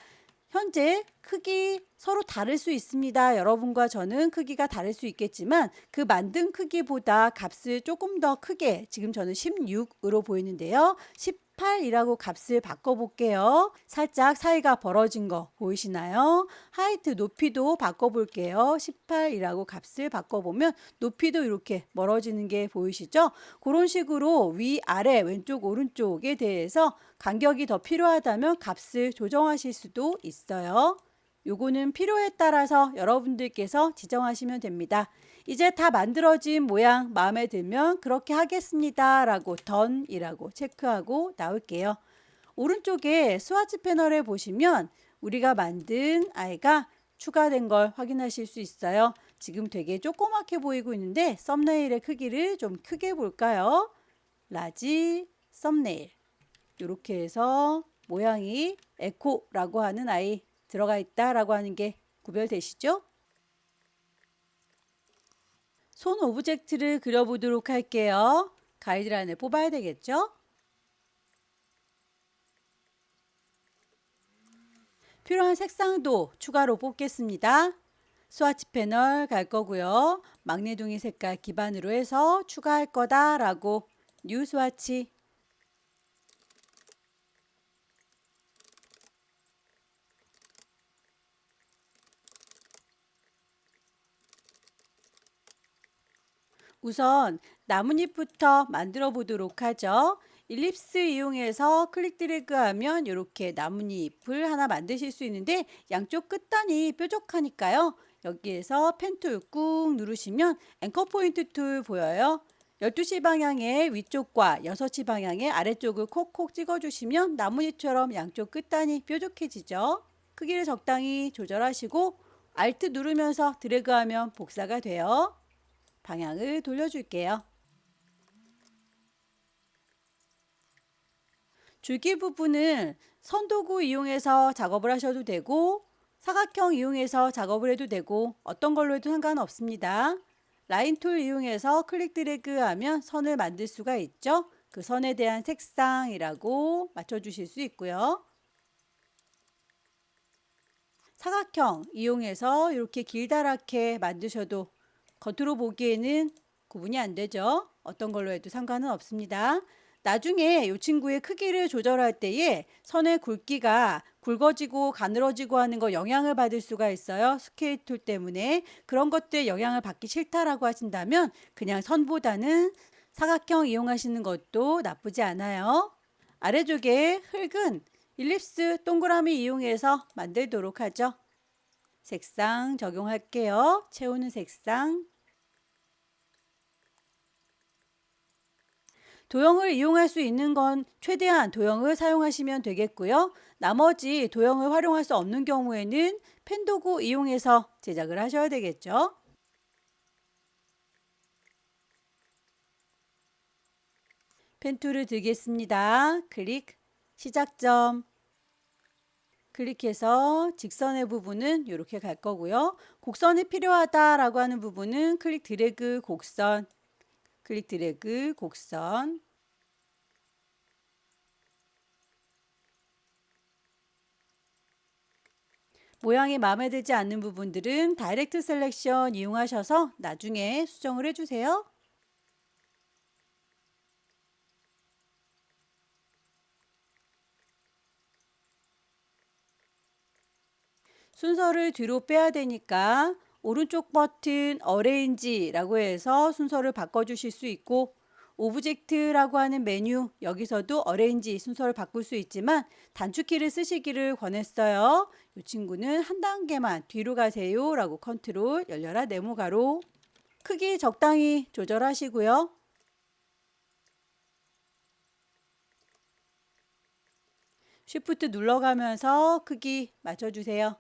현재 크기 서로 다를 수 있습니다. 여러분과 저는 크기가 다를 수 있겠지만 그 만든 크기보다 값을 조금 더 크게, 지금 저는 16으로 보이는데요. 18이라고 값을 바꿔볼게요. 살짝 사이가 벌어진 거 보이시나요? 하이트 높이도 바꿔볼게요. 18이라고 값을 바꿔보면 높이도 이렇게 멀어지는 게 보이시죠? 그런 식으로 위아래 왼쪽 오른쪽에 대해서 간격이 더 필요하다면 값을 조정하실 수도 있어요. 요거는 필요에 따라서 여러분들께서 지정하시면 됩니다. 이제 다 만들어진 모양 마음에 들면 그렇게 하겠습니다 라고 done이라고 체크하고 나올게요. 오른쪽에 스와치 패널에 보시면 우리가 만든 아이가 추가된 걸 확인하실 수 있어요. 지금 되게 조그맣게 보이고 있는데 썸네일의 크기를 좀 크게 볼까요? 라지 썸네일. 이렇게 해서 모양이 에코라고 하는 아이 들어가 있다라고 하는 게 구별되시죠? 손 오브젝트를 그려보도록 할게요. 가이드라인을 뽑아야 되겠죠? 필요한 색상도 추가로 뽑겠습니다. 스와치 패널 갈 거고요. magne둥이 색깔 기반으로 해서 추가할 거다라고 뉴 스와치. 우선 나뭇잎부터 만들어 보도록 하죠. 일립스 이용해서 클릭 드래그 하면 이렇게 나뭇잎을 하나 만드실 수 있는데 양쪽 끝단이 뾰족하니까요. 여기에서 펜 툴 꾹 누르시면 앵커 포인트 툴 보여요. 12시 방향의 위쪽과 6시 방향의 아래쪽을 콕콕 찍어주시면 나뭇잎처럼 양쪽 끝단이 뾰족해지죠. 크기를 적당히 조절하시고 Alt 누르면서 드래그하면 복사가 돼요. 방향을 돌려줄게요. 줄기 부분은 선도구 이용해서 작업을 하셔도 되고 사각형 이용해서 작업을 해도 되고 어떤 걸로 해도 상관없습니다. 라인 툴 이용해서 클릭 드래그 하면 선을 만들 수가 있죠. 그 선에 대한 색상이라고 맞춰주실 수 있고요. 사각형 이용해서 이렇게 길다랗게 만드셔도 겉으로 보기에는 구분이 안 되죠. 어떤 걸로 해도 상관은 없습니다. 나중에 이 친구의 크기를 조절할 때에 선의 굵기가 굵어지고 가늘어지고 하는 거 영향을 받을 수가 있어요. 스케일 툴 때문에. 그런 것들 영향을 받기 싫다라고 하신다면 그냥 선보다는 사각형 이용하시는 것도 나쁘지 않아요. 아래쪽에 흙은 일립스 동그라미 이용해서 만들도록 하죠. 색상 적용할게요. 채우는 색상. 도형을 이용할 수 있는 건 최대한 도형을 사용하시면 되겠고요. 나머지 도형을 활용할 수 없는 경우에는 펜 도구 이용해서 제작을 하셔야 되겠죠. 펜 툴을 들겠습니다. 클릭, 시작점. 클릭해서 직선의 부분은 이렇게 갈 거고요. 곡선이 필요하다라고 하는 부분은 클릭 드래그 곡선, 클릭 드래그 곡선. 모양이 마음에 들지 않는 부분들은 다이렉트 셀렉션 이용하셔서 나중에 수정을 해주세요. 순서를 뒤로 빼야 되니까 오른쪽 버튼 어레인지라고 해서 순서를 바꿔주실 수 있고 오브젝트라고 하는 메뉴 여기서도 어레인지 순서를 바꿀 수 있지만 단축키를 쓰시기를 권했어요. 이 친구는 한 단계만 뒤로 가세요 라고 컨트롤 열려라 네모 가로. 크기 적당히 조절하시고요. 쉬프트 눌러가면서 크기 맞춰주세요.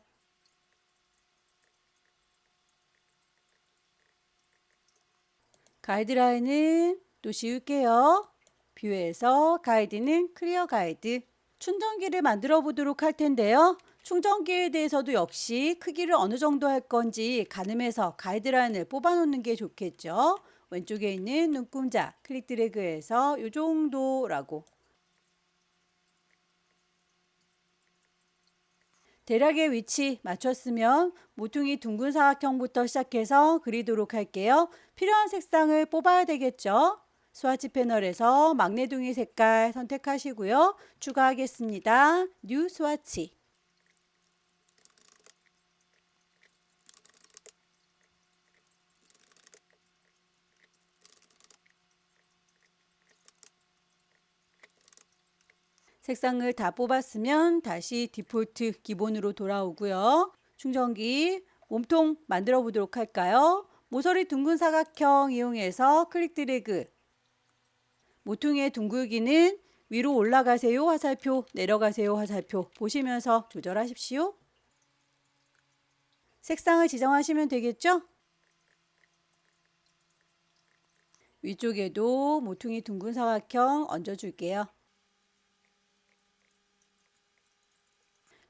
가이드라인은 또 지울게요. 뷰에서 가이드는 클리어 가이드. 충전기를 만들어 보도록 할 텐데요. 충전기에 대해서도 역시 크기를 어느 정도 할 건지 가늠해서 가이드라인을 뽑아 놓는 게 좋겠죠. 왼쪽에 있는 눈금자 클릭 드래그해서 이 정도라고. 대략의 위치 맞췄으면 모퉁이 둥근 사각형부터 시작해서 그리도록 할게요. 필요한 색상을 뽑아야 되겠죠. 스와치 패널에서 magne둥이 색깔 선택하시고요. 추가하겠습니다. 뉴 스와치. 색상을 다 뽑았으면 다시 디폴트 기본으로 돌아오고요. 충전기 몸통 만들어 보도록 할까요? 모서리 둥근 사각형 이용해서 클릭 드래그. 모퉁이의 둥글기는 위로 올라가세요 화살표, 내려가세요 화살표 보시면서 조절하십시오. 색상을 지정하시면 되겠죠? 위쪽에도 모퉁이 둥근 사각형 얹어줄게요.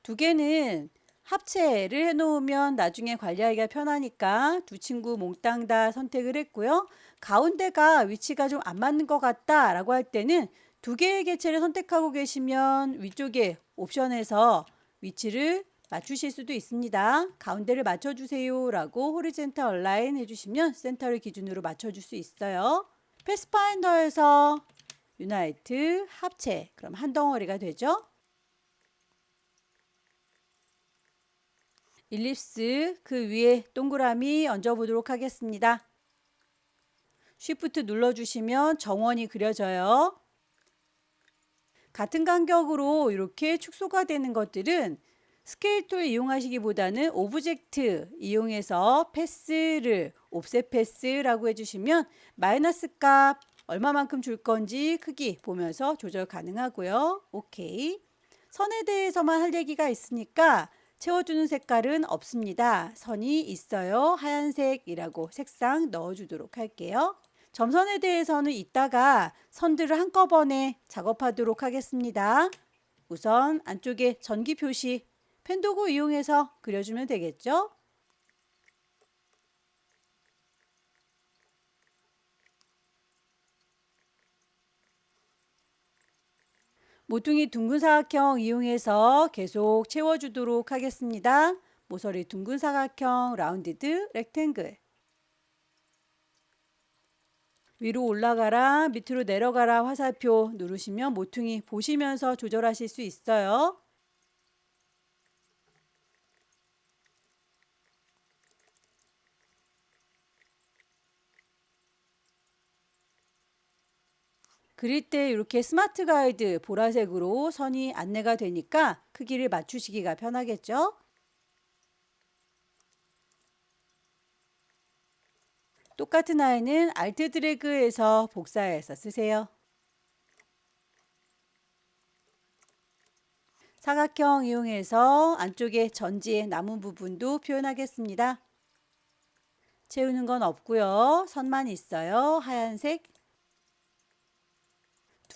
두 개는 합체를 해놓으면 나중에 관리하기가 편하니까 두 친구 몽땅 다 선택을 했고요. 가운데가 위치가 좀 안 맞는 것 같다 라고 할 때는 두 개의 개체를 선택하고 계시면 위쪽에 옵션에서 위치를 맞추실 수도 있습니다. 가운데를 맞춰주세요 라고 호리젠탈 얼라인 해주시면 센터를 기준으로 맞춰줄 수 있어요. 패스파인더에서 유나이트 합체, 그럼 한 덩어리가 되죠. 일립스 그 위에 동그라미 얹어보도록 하겠습니다. 쉬프트 눌러주시면 정원이 그려져요. 같은 간격으로 이렇게 축소가 되는 것들은 스케일 툴 이용하시기보다는 오브젝트 이용해서 패스를 옵셋 패스라고 해주시면 마이너스 값 얼마만큼 줄 건지 크기 보면서 조절 가능하고요. 오케이. 선에 대해서만 할 얘기가 있으니까 채워주는 색깔은 없습니다. 선이 있어요. 하얀색이라고 색상 넣어주도록 할게요. 점선에 대해서는 이따가 선들을 한꺼번에 작업하도록 하겠습니다. 우선 안쪽에 전기 표시 펜도구 이용해서 그려주면 되겠죠. 모퉁이 둥근 사각형 이용해서 계속 채워주도록 하겠습니다. 모서리 둥근 사각형 라운디드 렉탱글. 위로 올라가라 밑으로 내려가라 화살표 누르시면 모퉁이 보시면서 조절하실 수 있어요. 그릴 때 이렇게 스마트 가이드 보라색으로 선이 안내가 되니까 크기를 맞추시기가 편하겠죠. 똑같은 아이는 알트 드래그해서 복사해서 쓰세요. 사각형 이용해서 안쪽에 전지의 남은 부분도 표현하겠습니다. 채우는 건 없고요. 선만 있어요. 하얀색.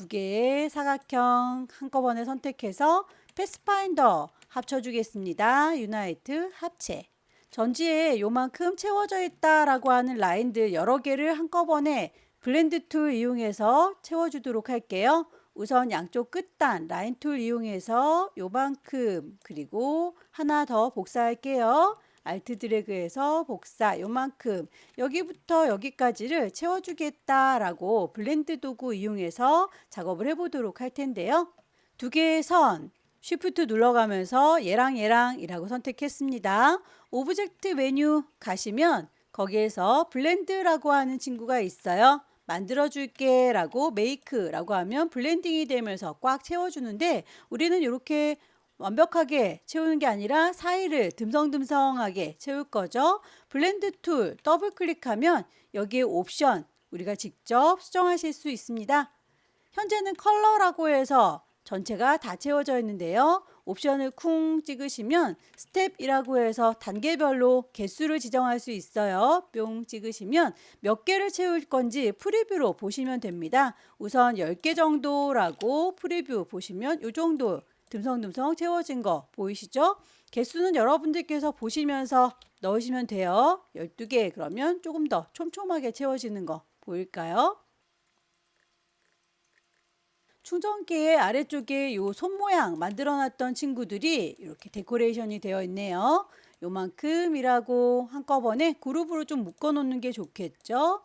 두 개의 사각형 한꺼번에 선택해서 패스파인더 합쳐주겠습니다. 유나이트 합체. 전지에 요만큼 채워져 있다라고 하는 라인들 여러 개를 한꺼번에 블렌드 툴 이용해서 채워주도록 할게요. 우선 양쪽 끝단 라인 툴 이용해서 요만큼 그리고 하나 더 복사할게요. 알트 드래그해서 복사 요만큼 여기부터 여기까지를 채워주겠다라고 블렌드 도구 이용해서 작업을 해보도록 할 텐데요. 두 개의 선 쉬프트 눌러가면서 얘랑 얘랑이라고 선택했습니다. 오브젝트 메뉴 가시면 거기에서 블렌드라고 하는 친구가 있어요. 만들어줄게 라고 메이크라고 하면 블렌딩이 되면서 꽉 채워주는데 우리는 이렇게 완벽하게 채우는 게 아니라 사이를 듬성듬성하게 채울 거죠. 블렌드 툴 더블 클릭하면 여기에 옵션 우리가 직접 수정하실 수 있습니다. 현재는 컬러라고 해서 전체가 다 채워져 있는데요. 옵션을 쿵 찍으시면 스텝이라고 해서 단계별로 개수를 지정할 수 있어요. 뿅 찍으시면 몇 개를 채울 건지 프리뷰로 보시면 됩니다. 우선 10개 정도라고 프리뷰 보시면 이 정도 듬성듬성 채워진 거 보이시죠? 개수는 여러분들께서 보시면서 넣으시면 돼요. 12개 그러면 조금 더 촘촘하게 채워지는 거 보일까요? 충전기의 아래쪽에 요 손 모양 만들어 놨던 친구들이 이렇게 데코레이션이 되어 있네요. 요만큼이라고 한꺼번에 그룹으로 좀 묶어 놓는 게 좋겠죠.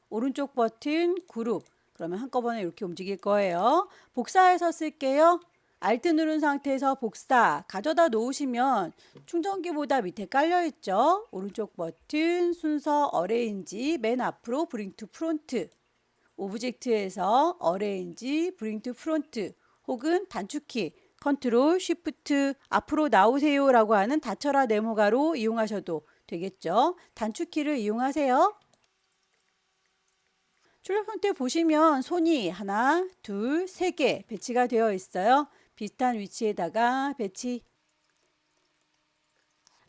오른쪽 버튼 그룹 그러면 한꺼번에 이렇게 움직일 거예요. 복사해서 쓸게요. Alt 누른 상태에서 복사 가져다 놓으시면 충전기보다 밑에 깔려 있죠. 오른쪽 버튼 순서 어레인지 맨 앞으로 브링 투 프론트 오브젝트에서 어레인지 브링 투 프론트 혹은 단축키 컨트롤 쉬프트 앞으로 나오세요 라고 하는 닫혀라 네모가로 이용하셔도 되겠죠. 단축키를 이용하세요. 출력 형태 보시면 손이 하나, 둘, 세 개 배치가 되어 있어요. 비슷한 위치에다가 배치.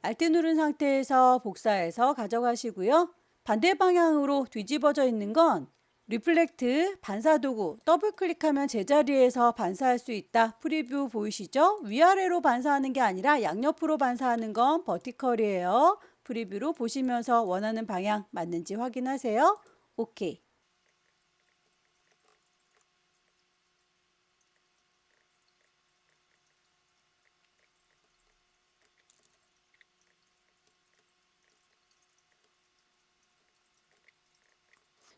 Alt 누른 상태에서 복사해서 가져가시고요. 반대 방향으로 뒤집어져 있는 건 리플렉트 반사 도구 더블 클릭하면 제자리에서 반사할 수 있다. 프리뷰 보이시죠? 위아래로 반사하는 게 아니라 양옆으로 반사하는 건 버티컬이에요. 프리뷰로 보시면서 원하는 방향 맞는지 확인하세요. 오케이.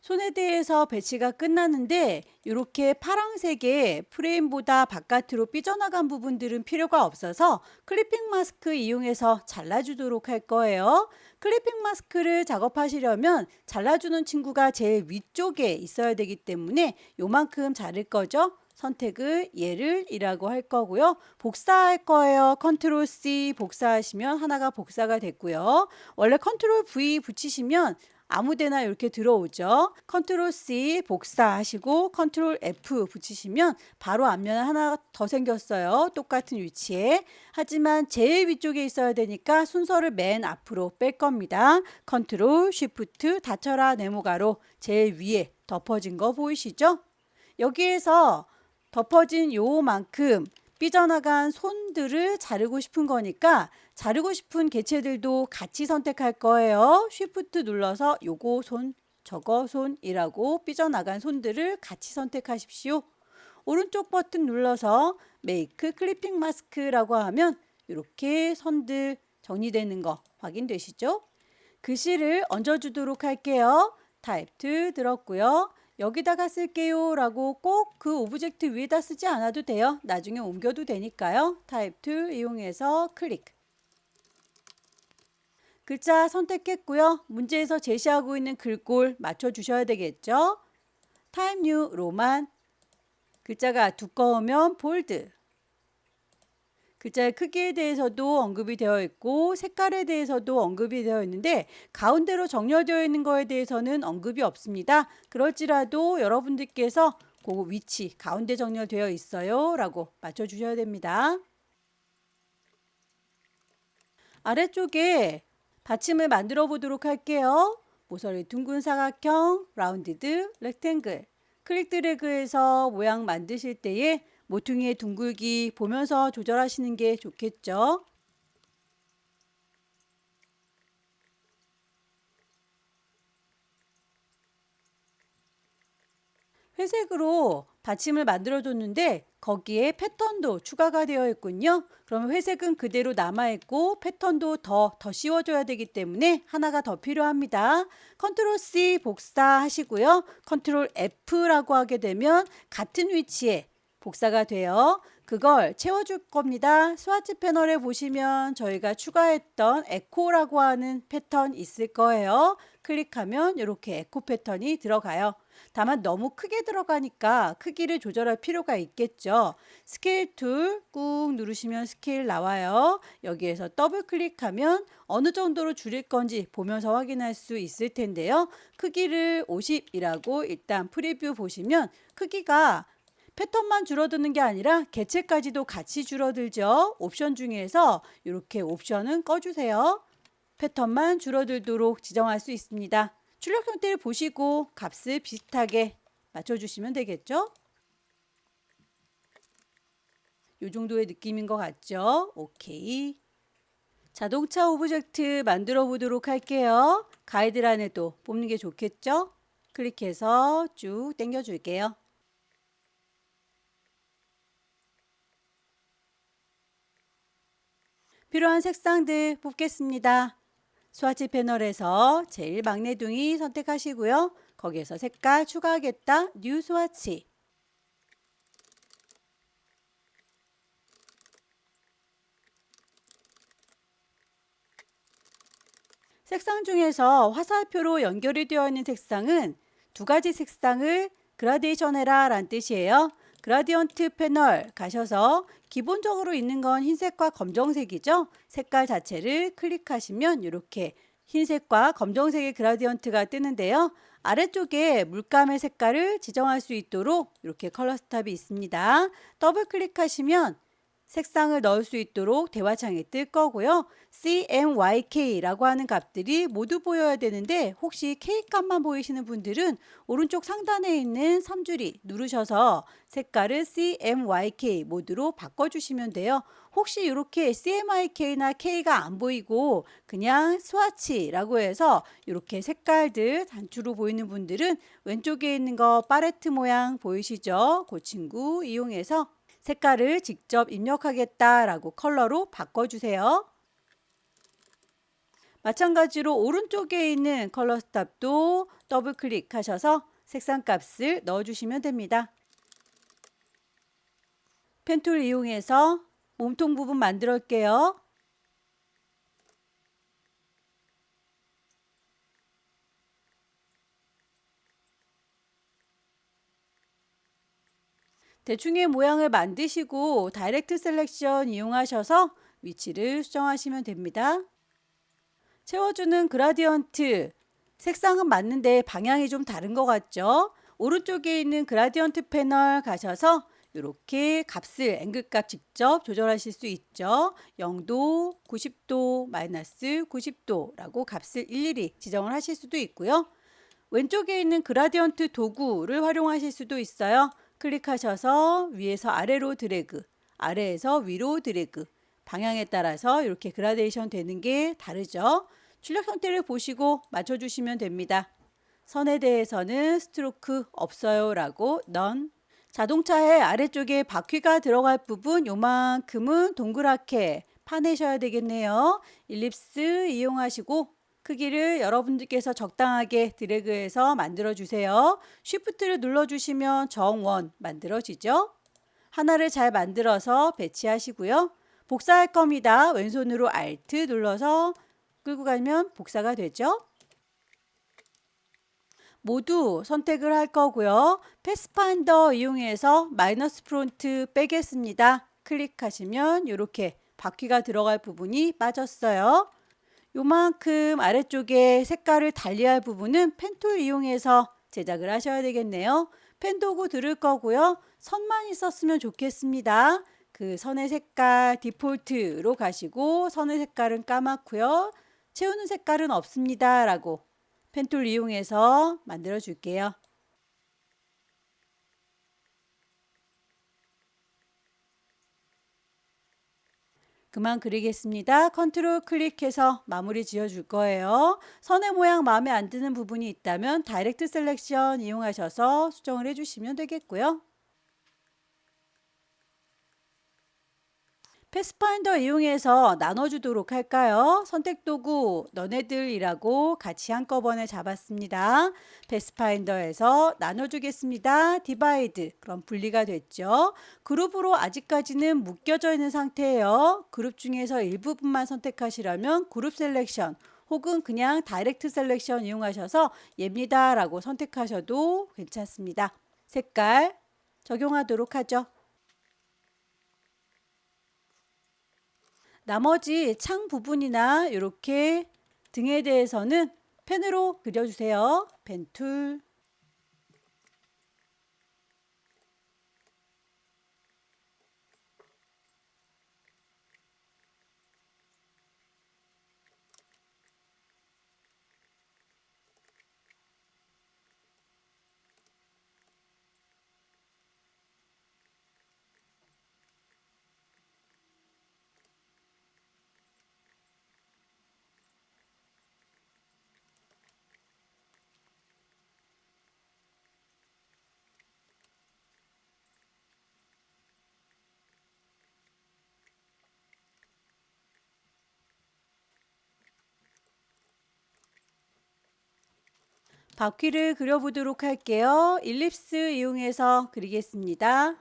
손에 대해서 배치가 끝났는데 이렇게 파란색의 프레임보다 바깥으로 삐져나간 부분들은 필요가 없어서 클리핑 마스크 이용해서 잘라주도록 할 거예요. 클리핑 마스크를 작업하시려면 잘라주는 친구가 제일 위쪽에 있어야 되기 때문에 요만큼 자를 거죠. 선택을 얘를 이라고 할 거고요. 복사할 거예요. 컨트롤 C 복사하시면 하나가 복사가 됐고요. 원래 컨트롤 V 붙이시면 아무데나 이렇게 들어오죠. 컨트롤 C 복사하시고 컨트롤 F 붙이시면 바로 앞면에 하나 더 생겼어요. 똑같은 위치에. 하지만 제일 위쪽에 있어야 되니까 순서를 맨 앞으로 뺄 겁니다. 컨트롤 쉬프트 닫혀라 네모가로 제일 위에 덮어진 거 보이시죠? 여기에서 덮어진 요만큼 삐져나간 손들을 자르고 싶은 거니까 자르고 싶은 개체들도 같이 선택할 거예요. 쉬프트 눌러서 요거 손, 저거 손이라고 삐져나간 손들을 같이 선택하십시오. 오른쪽 버튼 눌러서 메이크 클리핑 마스크라고 하면 이렇게 선들 정리되는 거 확인되시죠? 글씨를 얹어주도록 할게요. 타입2 들었고요. 여기다가 쓸게요 라고 꼭 그 오브젝트 위에다 쓰지 않아도 돼요. 나중에 옮겨도 되니까요. 타입2 이용해서 클릭. 글자 선택했고요. 문제에서 제시하고 있는 글꼴 맞춰주셔야 되겠죠. 타입 뉴 로만. 글자가 두꺼우면 볼드. 글자의 크기에 대해서도 언급이 되어 있고 색깔에 대해서도 언급이 되어 있는데 가운데로 정렬되어 있는 거에 대해서는 언급이 없습니다. 그럴지라도 여러분들께서 그 위치 가운데 정렬되어 있어요 라고 맞춰주셔야 됩니다. 아래쪽에 받침을 만들어 보도록 할게요. 모서리 둥근 사각형, 라운디드, 렉탱글. 클릭 드래그해서 모양 만드실 때에 모퉁이의 둥글기 보면서 조절하시는 게 좋겠죠. 회색으로 받침을 만들어 줬는데 거기에 패턴도 추가가 되어 있군요. 그러면 회색은 그대로 남아 있고 패턴도 더 씌워줘야 되기 때문에 하나가 더 필요합니다. 컨트롤 C 복사하시고요. 컨트롤 F라고 하게 되면 같은 위치에 복사가 돼요. 그걸 채워줄 겁니다. 스와치 패널에 보시면 저희가 추가했던 에코라고 하는 패턴 있을 거예요. 클릭하면 이렇게 에코 패턴이 들어가요. 다만 너무 크게 들어가니까 크기를 조절할 필요가 있겠죠. 스케일 툴 꾹 누르시면 스케일 나와요. 여기에서 더블 클릭하면 어느 정도로 줄일 건지 보면서 확인할 수 있을 텐데요. 크기를 50이라고 일단 프리뷰 보시면 크기가 패턴만 줄어드는 게 아니라 개체까지도 같이 줄어들죠. 옵션 중에서 이렇게 옵션은 꺼주세요. 패턴만 줄어들도록 지정할 수 있습니다. 출력 형태를 보시고 값을 비슷하게 맞춰주시면 되겠죠. 이 정도의 느낌인 것 같죠? 오케이. 자동차 오브젝트 만들어 보도록 할게요. 가이드란에도 뽑는 게 좋겠죠? 클릭해서 쭉 당겨 줄게요. 필요한 색상들 뽑겠습니다. 스와치 패널에서 제일 막내둥이 선택하시고요. 거기에서 색깔 추가하겠다. 뉴 스와치. 색상 중에서 화살표로 연결이 되어 있는 색상은 두 가지 색상을 그라데이션 해라 라는 뜻이에요. 그라디언트 패널 가셔서 기본적으로 있는 건 흰색과 검정색이죠. 색깔 자체를 클릭하시면 이렇게 흰색과 검정색의 그라디언트가 뜨는데요. 아래쪽에 물감의 색깔을 지정할 수 있도록 이렇게 컬러 스탑이 있습니다. 더블 클릭하시면 색상을 넣을 수 있도록 대화창이 뜰 거고요. CMYK라고 하는 값들이 모두 보여야 되는데 혹시 K 값만 보이시는 분들은 오른쪽 상단에 있는 3줄이 누르셔서 색깔을 CMYK 모드로 바꿔주시면 돼요. 혹시 이렇게 CMYK나 K가 안 보이고 그냥 스와치라고 해서 이렇게 색깔들 단추로 보이는 분들은 왼쪽에 있는 거 팔레트 모양 보이시죠? 그 친구 이용해서 색깔을 직접 입력하겠다라고 컬러로 바꿔주세요. 마찬가지로 오른쪽에 있는 컬러 스탑도 더블 클릭하셔서 색상 값을 넣어주시면 됩니다. 펜툴 이용해서 몸통 부분 만들어올게요. 대충의 모양을 만드시고 다이렉트 셀렉션 이용하셔서 위치를 수정하시면 됩니다. 채워주는 그라디언트 색상은 맞는데 방향이 좀 다른 것 같죠? 오른쪽에 있는 그라디언트 패널 가셔서 이렇게 값을 앵글 값 직접 조절하실 수 있죠. 0도, 90도, 마이너스 90도라고 값을 일일이 지정을 하실 수도 있고요. 왼쪽에 있는 그라디언트 도구를 활용하실 수도 있어요. 클릭하셔서 위에서 아래로 드래그, 아래에서 위로 드래그, 방향에 따라서 이렇게 그라데이션 되는 게 다르죠. 출력 형태를 보시고 맞춰주시면 됩니다. 선에 대해서는 스트로크 없어요 라고 넌. 자동차의 아래쪽에 바퀴가 들어갈 부분 요만큼은 동그랗게 파내셔야 되겠네요. 일립스 이용하시고 크기를 여러분들께서 적당하게 드래그해서 만들어 주세요. 쉬프트를 눌러주시면 정원 만들어지죠. 하나를 잘 만들어서 배치하시고요. 복사할 겁니다. 왼손으로 Alt 눌러서 끌고 가면 복사가 되죠. 모두 선택을 할 거고요. 패스파인더 이용해서 마이너스 프론트 빼겠습니다. 클릭하시면 이렇게 바퀴가 들어갈 부분이 빠졌어요. 요만큼 아래쪽에 색깔을 달리할 부분은 펜툴 이용해서 제작을 하셔야 되겠네요. 펜 도구 들을 거고요. 선만 있었으면 좋겠습니다. 그 선의 색깔 디폴트로 가시고 선의 색깔은 까맣고요. 채우는 색깔은 없습니다. 라고 펜툴 이용해서 만들어 줄게요. 그만 그리겠습니다. 컨트롤 클릭해서 마무리 지어 줄 거예요. 선의 모양 마음에 안 드는 부분이 있다면 다이렉트 셀렉션 이용하셔서 수정을 해주시면 되겠고요. 패스파인더 이용해서 나눠주도록 할까요? 선택 도구 너네들이라고 같이 한꺼번에 잡았습니다. 패스파인더에서 나눠주겠습니다. 디바이드 그럼 분리가 됐죠. 그룹으로 아직까지는 묶여져 있는 상태예요. 그룹 중에서 일부분만 선택하시려면 그룹 셀렉션 혹은 그냥 다이렉트 셀렉션 이용하셔서 얘입니다 라고 선택하셔도 괜찮습니다. 색깔 적용하도록 하죠. 나머지 창 부분이나 이렇게 등에 대해서는 펜으로 그려주세요. 펜툴. 바퀴를 그려보도록 할게요. 일립스 이용해서 그리겠습니다.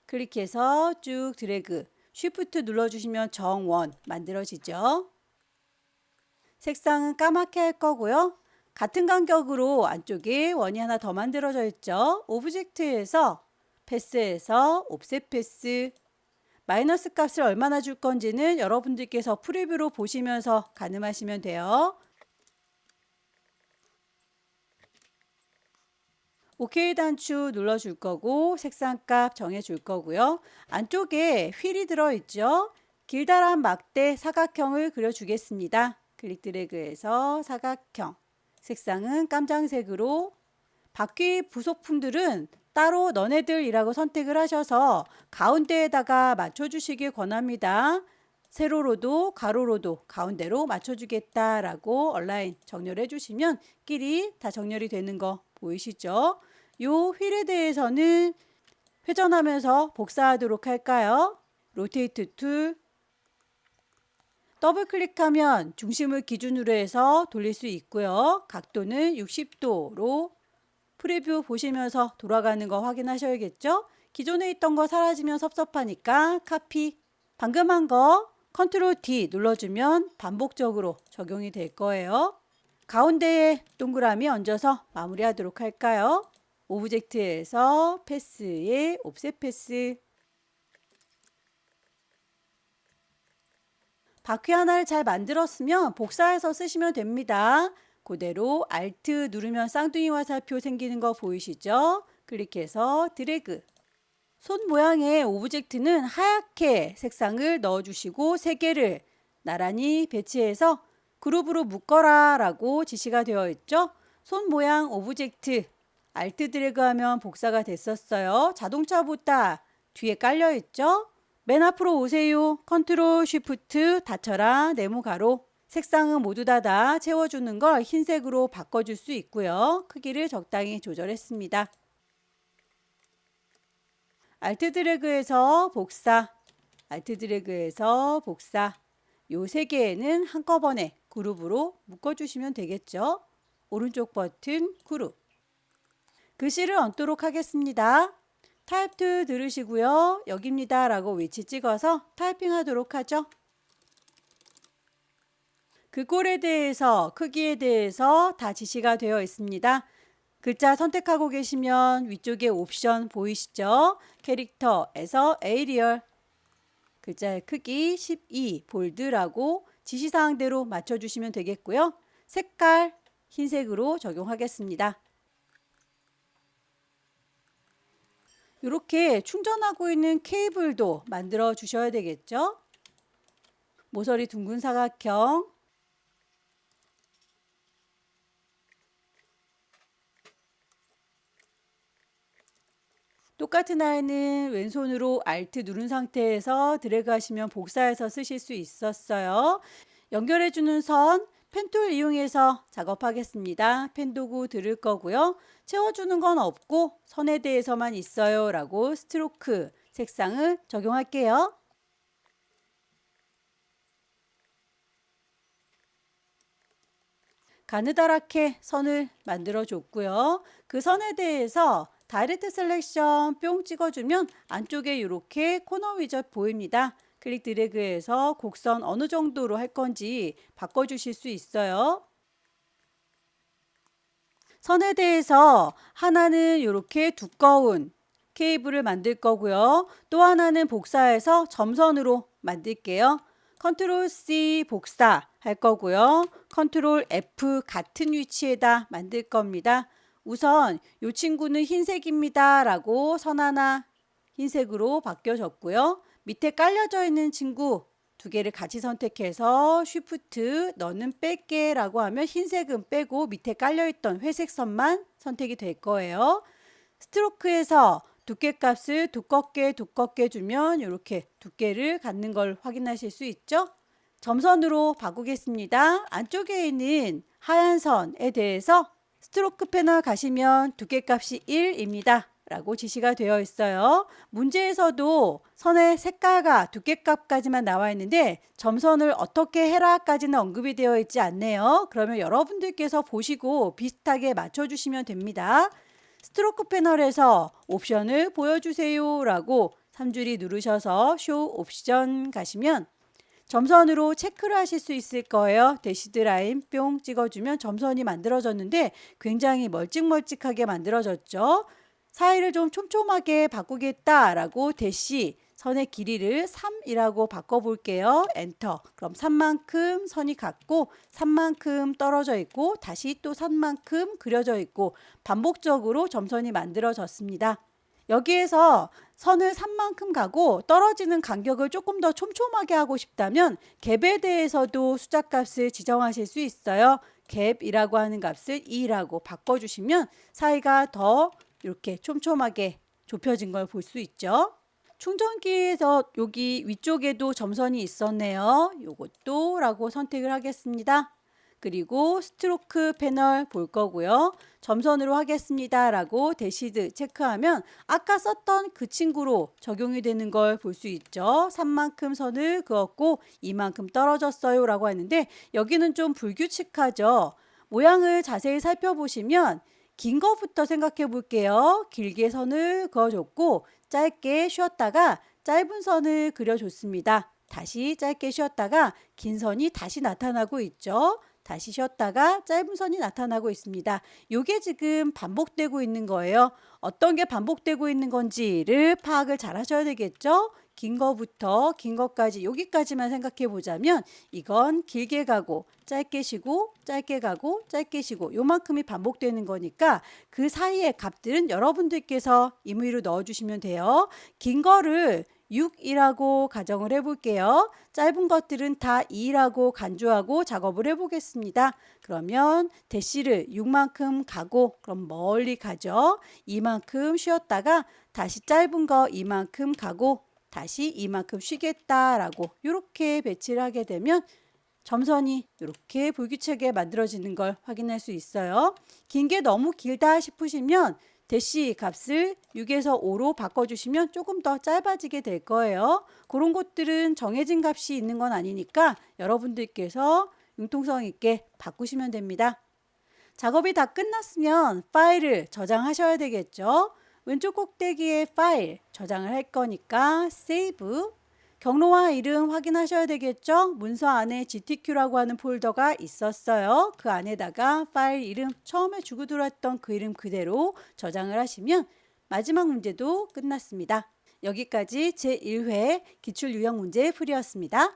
클릭해서 쭉 드래그, 쉬프트 눌러주시면 정원 만들어지죠. 색상은 까맣게 할 거고요. 같은 간격으로 안쪽에 원이 하나 더 만들어져 있죠. 오브젝트에서 패스에서 옵셋 패스, 마이너스 값을 얼마나 줄 건지는 여러분들께서 프리뷰로 보시면서 가늠하시면 돼요. OK 단추 눌러줄 거고 색상값 정해줄 거고요. 안쪽에 휠이 들어있죠. 길다란 막대 사각형을 그려주겠습니다. 클릭 드래그해서 사각형, 색상은 깜장색으로. 바퀴 부속품들은 따로 너네들이라고 선택을 하셔서 가운데에다가 맞춰주시길 권합니다. 세로로도 가로로도 가운데로 맞춰주겠다라고 얼라인 정렬해 주시면 끼리 다 정렬이 되는 거 보이시죠? 요 휠에 대해서는 회전하면서 복사하도록 할까요? 로테이트 툴, 더블 클릭하면 중심을 기준으로 해서 돌릴 수 있고요. 각도는 60도로 프리뷰 보시면서 돌아가는 거 확인하셔야겠죠? 기존에 있던 거 사라지면 섭섭하니까 카피. 방금 한 거 컨트롤 D 눌러주면 반복적으로 적용이 될 거예요. 가운데에 동그라미 얹어서 마무리하도록 할까요? 오브젝트에서 패스에 옵셋 패스. 바퀴 하나를 잘 만들었으면 복사해서 쓰시면 됩니다. 그대로 Alt 누르면 쌍둥이 화살표 생기는 거 보이시죠? 클릭해서 드래그. 손 모양의 오브젝트는 하얗게 색상을 넣어주시고 3개를 나란히 배치해서 그룹으로 묶어라 라고 지시가 되어 있죠. 손 모양 오브젝트 Alt 드래그 하면 복사가 됐었어요. 자동차 보다 뒤에 깔려 있죠. 맨 앞으로 오세요. 컨트롤 쉬프트 닫혀라 네모 가로. 색상은 모두 다 채워주는 걸 흰색으로 바꿔줄 수 있고요. 크기를 적당히 조절했습니다. Alt 드래그해서 복사, Alt 드래그해서 복사. 요 3개에는 한꺼번에 그룹으로 묶어주시면 되겠죠. 오른쪽 버튼 그룹. 글씨를 얹도록 하겠습니다. 타입 툴 들으시고요. 여기입니다 라고 위치 찍어서 타이핑 하도록 하죠. 글꼴에 대해서 크기에 대해서 다 지시가 되어 있습니다. 글자 선택하고 계시면 위쪽에 옵션 보이시죠? 캐릭터에서 에이리얼, 글자의 크기 12 볼드라고 지시사항대로 맞춰주시면 되겠고요. 색깔 흰색으로 적용하겠습니다. 이렇게 충전하고 있는 케이블도 만들어 주셔야 되겠죠? 모서리 둥근 사각형, 똑같은 아이는 왼손으로 Alt 누른 상태에서 드래그 하시면 복사해서 쓰실 수 있었어요. 연결해주는 선, 펜툴 이용해서 작업하겠습니다. 펜 도구 들을 거고요. 채워주는 건 없고 선에 대해서만 있어요 라고 스트로크 색상을 적용할게요. 가느다랗게 선을 만들어 줬고요. 그 선에 대해서 다이렉트 셀렉션 뿅 찍어주면 안쪽에 이렇게 코너 위젯 보입니다. 클릭 드래그해서 곡선 어느 정도로 할 건지 바꿔주실 수 있어요. 선에 대해서 하나는 이렇게 두꺼운 케이블을 만들 거고요. 또 하나는 복사해서 점선으로 만들게요. 컨트롤 C 복사 할 거고요. 컨트롤 F 같은 위치에다 만들 겁니다. 우선 이 친구는 흰색입니다 라고 선 하나 흰색으로 바뀌어졌고요. 밑에 깔려져 있는 친구 2개를 같이 선택해서 쉬프트 너는 뺄게 라고 하면 흰색은 빼고 밑에 깔려있던 회색 선만 선택이 될 거예요. 스트로크에서 두께 값을 두껍게 주면 이렇게 두께를 갖는 걸 확인하실 수 있죠. 점선으로 바꾸겠습니다. 안쪽에 있는 하얀 선에 대해서 스트로크 패널 가시면 두께 값이 1입니다 라고 지시가 되어 있어요. 문제에서도 선의 색깔과 두께값까지만 나와 있는데 점선을 어떻게 해라까지는 언급이 되어 있지 않네요. 그러면 여러분들께서 보시고 비슷하게 맞춰주시면 됩니다. 스트로크 패널에서 옵션을 보여주세요 라고 3줄이 누르셔서 쇼 옵션 가시면 점선으로 체크를 하실 수 있을 거예요. 대시드 라인 뿅 찍어주면 점선이 만들어졌는데 굉장히 멀찍멀찍하게 만들어졌죠. 사이를 좀 촘촘하게 바꾸겠다라고 대시 선의 길이를 3이라고 바꿔볼게요. 엔터. 그럼 3만큼 선이 같고 3만큼 떨어져 있고 다시 또 3만큼 그려져 있고 반복적으로 점선이 만들어졌습니다. 여기에서 선을 3만큼 가고 떨어지는 간격을 조금 더 촘촘하게 하고 싶다면 갭에 대해서도 숫자값을 지정하실 수 있어요. 갭이라고 하는 값을 2라고 바꿔주시면 사이가 더 이렇게 촘촘하게 좁혀진 걸 볼 수 있죠. 충전기에서 여기 위쪽에도 점선이 있었네요. 요것도 라고 선택을 하겠습니다. 그리고 스트로크 패널 볼 거고요. 점선으로 하겠습니다 라고 대시드 체크하면 아까 썼던 그 친구로 적용이 되는 걸 볼 수 있죠. 3만큼 선을 그었고 2만큼 떨어졌어요 라고 했는데 여기는 좀 불규칙하죠. 모양을 자세히 살펴보시면 긴 거부터 생각해 볼게요. 길게 선을 그어줬고 짧게 쉬었다가 짧은 선을 그려줬습니다. 다시 짧게 쉬었다가 긴 선이 다시 나타나고 있죠. 다시 쉬었다가 짧은 선이 나타나고 있습니다. 이게 지금 반복되고 있는 거예요. 어떤 게 반복되고 있는 건지를 파악을 잘 하셔야 되겠죠. 긴 거부터 긴 것까지 여기까지만 생각해 보자면 이건 길게 가고 짧게 쉬고 짧게 가고 짧게 쉬고 요만큼이 반복되는 거니까 그 사이의 값들은 여러분들께서 임의로 넣어주시면 돼요. 긴 거를 6이라고 가정을 해볼게요. 짧은 것들은 다 2라고 간주하고 작업을 해보겠습니다. 그러면 대시를 6만큼 가고 그럼 멀리 가죠. 2만큼 쉬었다가 다시 짧은 거 2만큼 가고 다시 이만큼 쉬겠다라고 이렇게 배치를 하게 되면 점선이 이렇게 불규칙하게 만들어지는 걸 확인할 수 있어요. 긴 게 너무 길다 싶으시면 대시 값을 6에서 5로 바꿔주시면 조금 더 짧아지게 될 거예요. 그런 것들은 정해진 값이 있는 건 아니니까 여러분들께서 융통성 있게 바꾸시면 됩니다. 작업이 다 끝났으면 파일을 저장하셔야 되겠죠. 왼쪽 꼭대기에 파일 저장을 할 거니까 세이브. 경로와 이름 확인하셔야 되겠죠. 문서 안에 GTQ라고 하는 폴더가 있었어요. 그 안에다가 파일 이름 처음에 주고 들어왔던 그 이름 그대로 저장을 하시면 마지막 문제도 끝났습니다. 여기까지 제1회 기출유형 문제 풀이였습니다.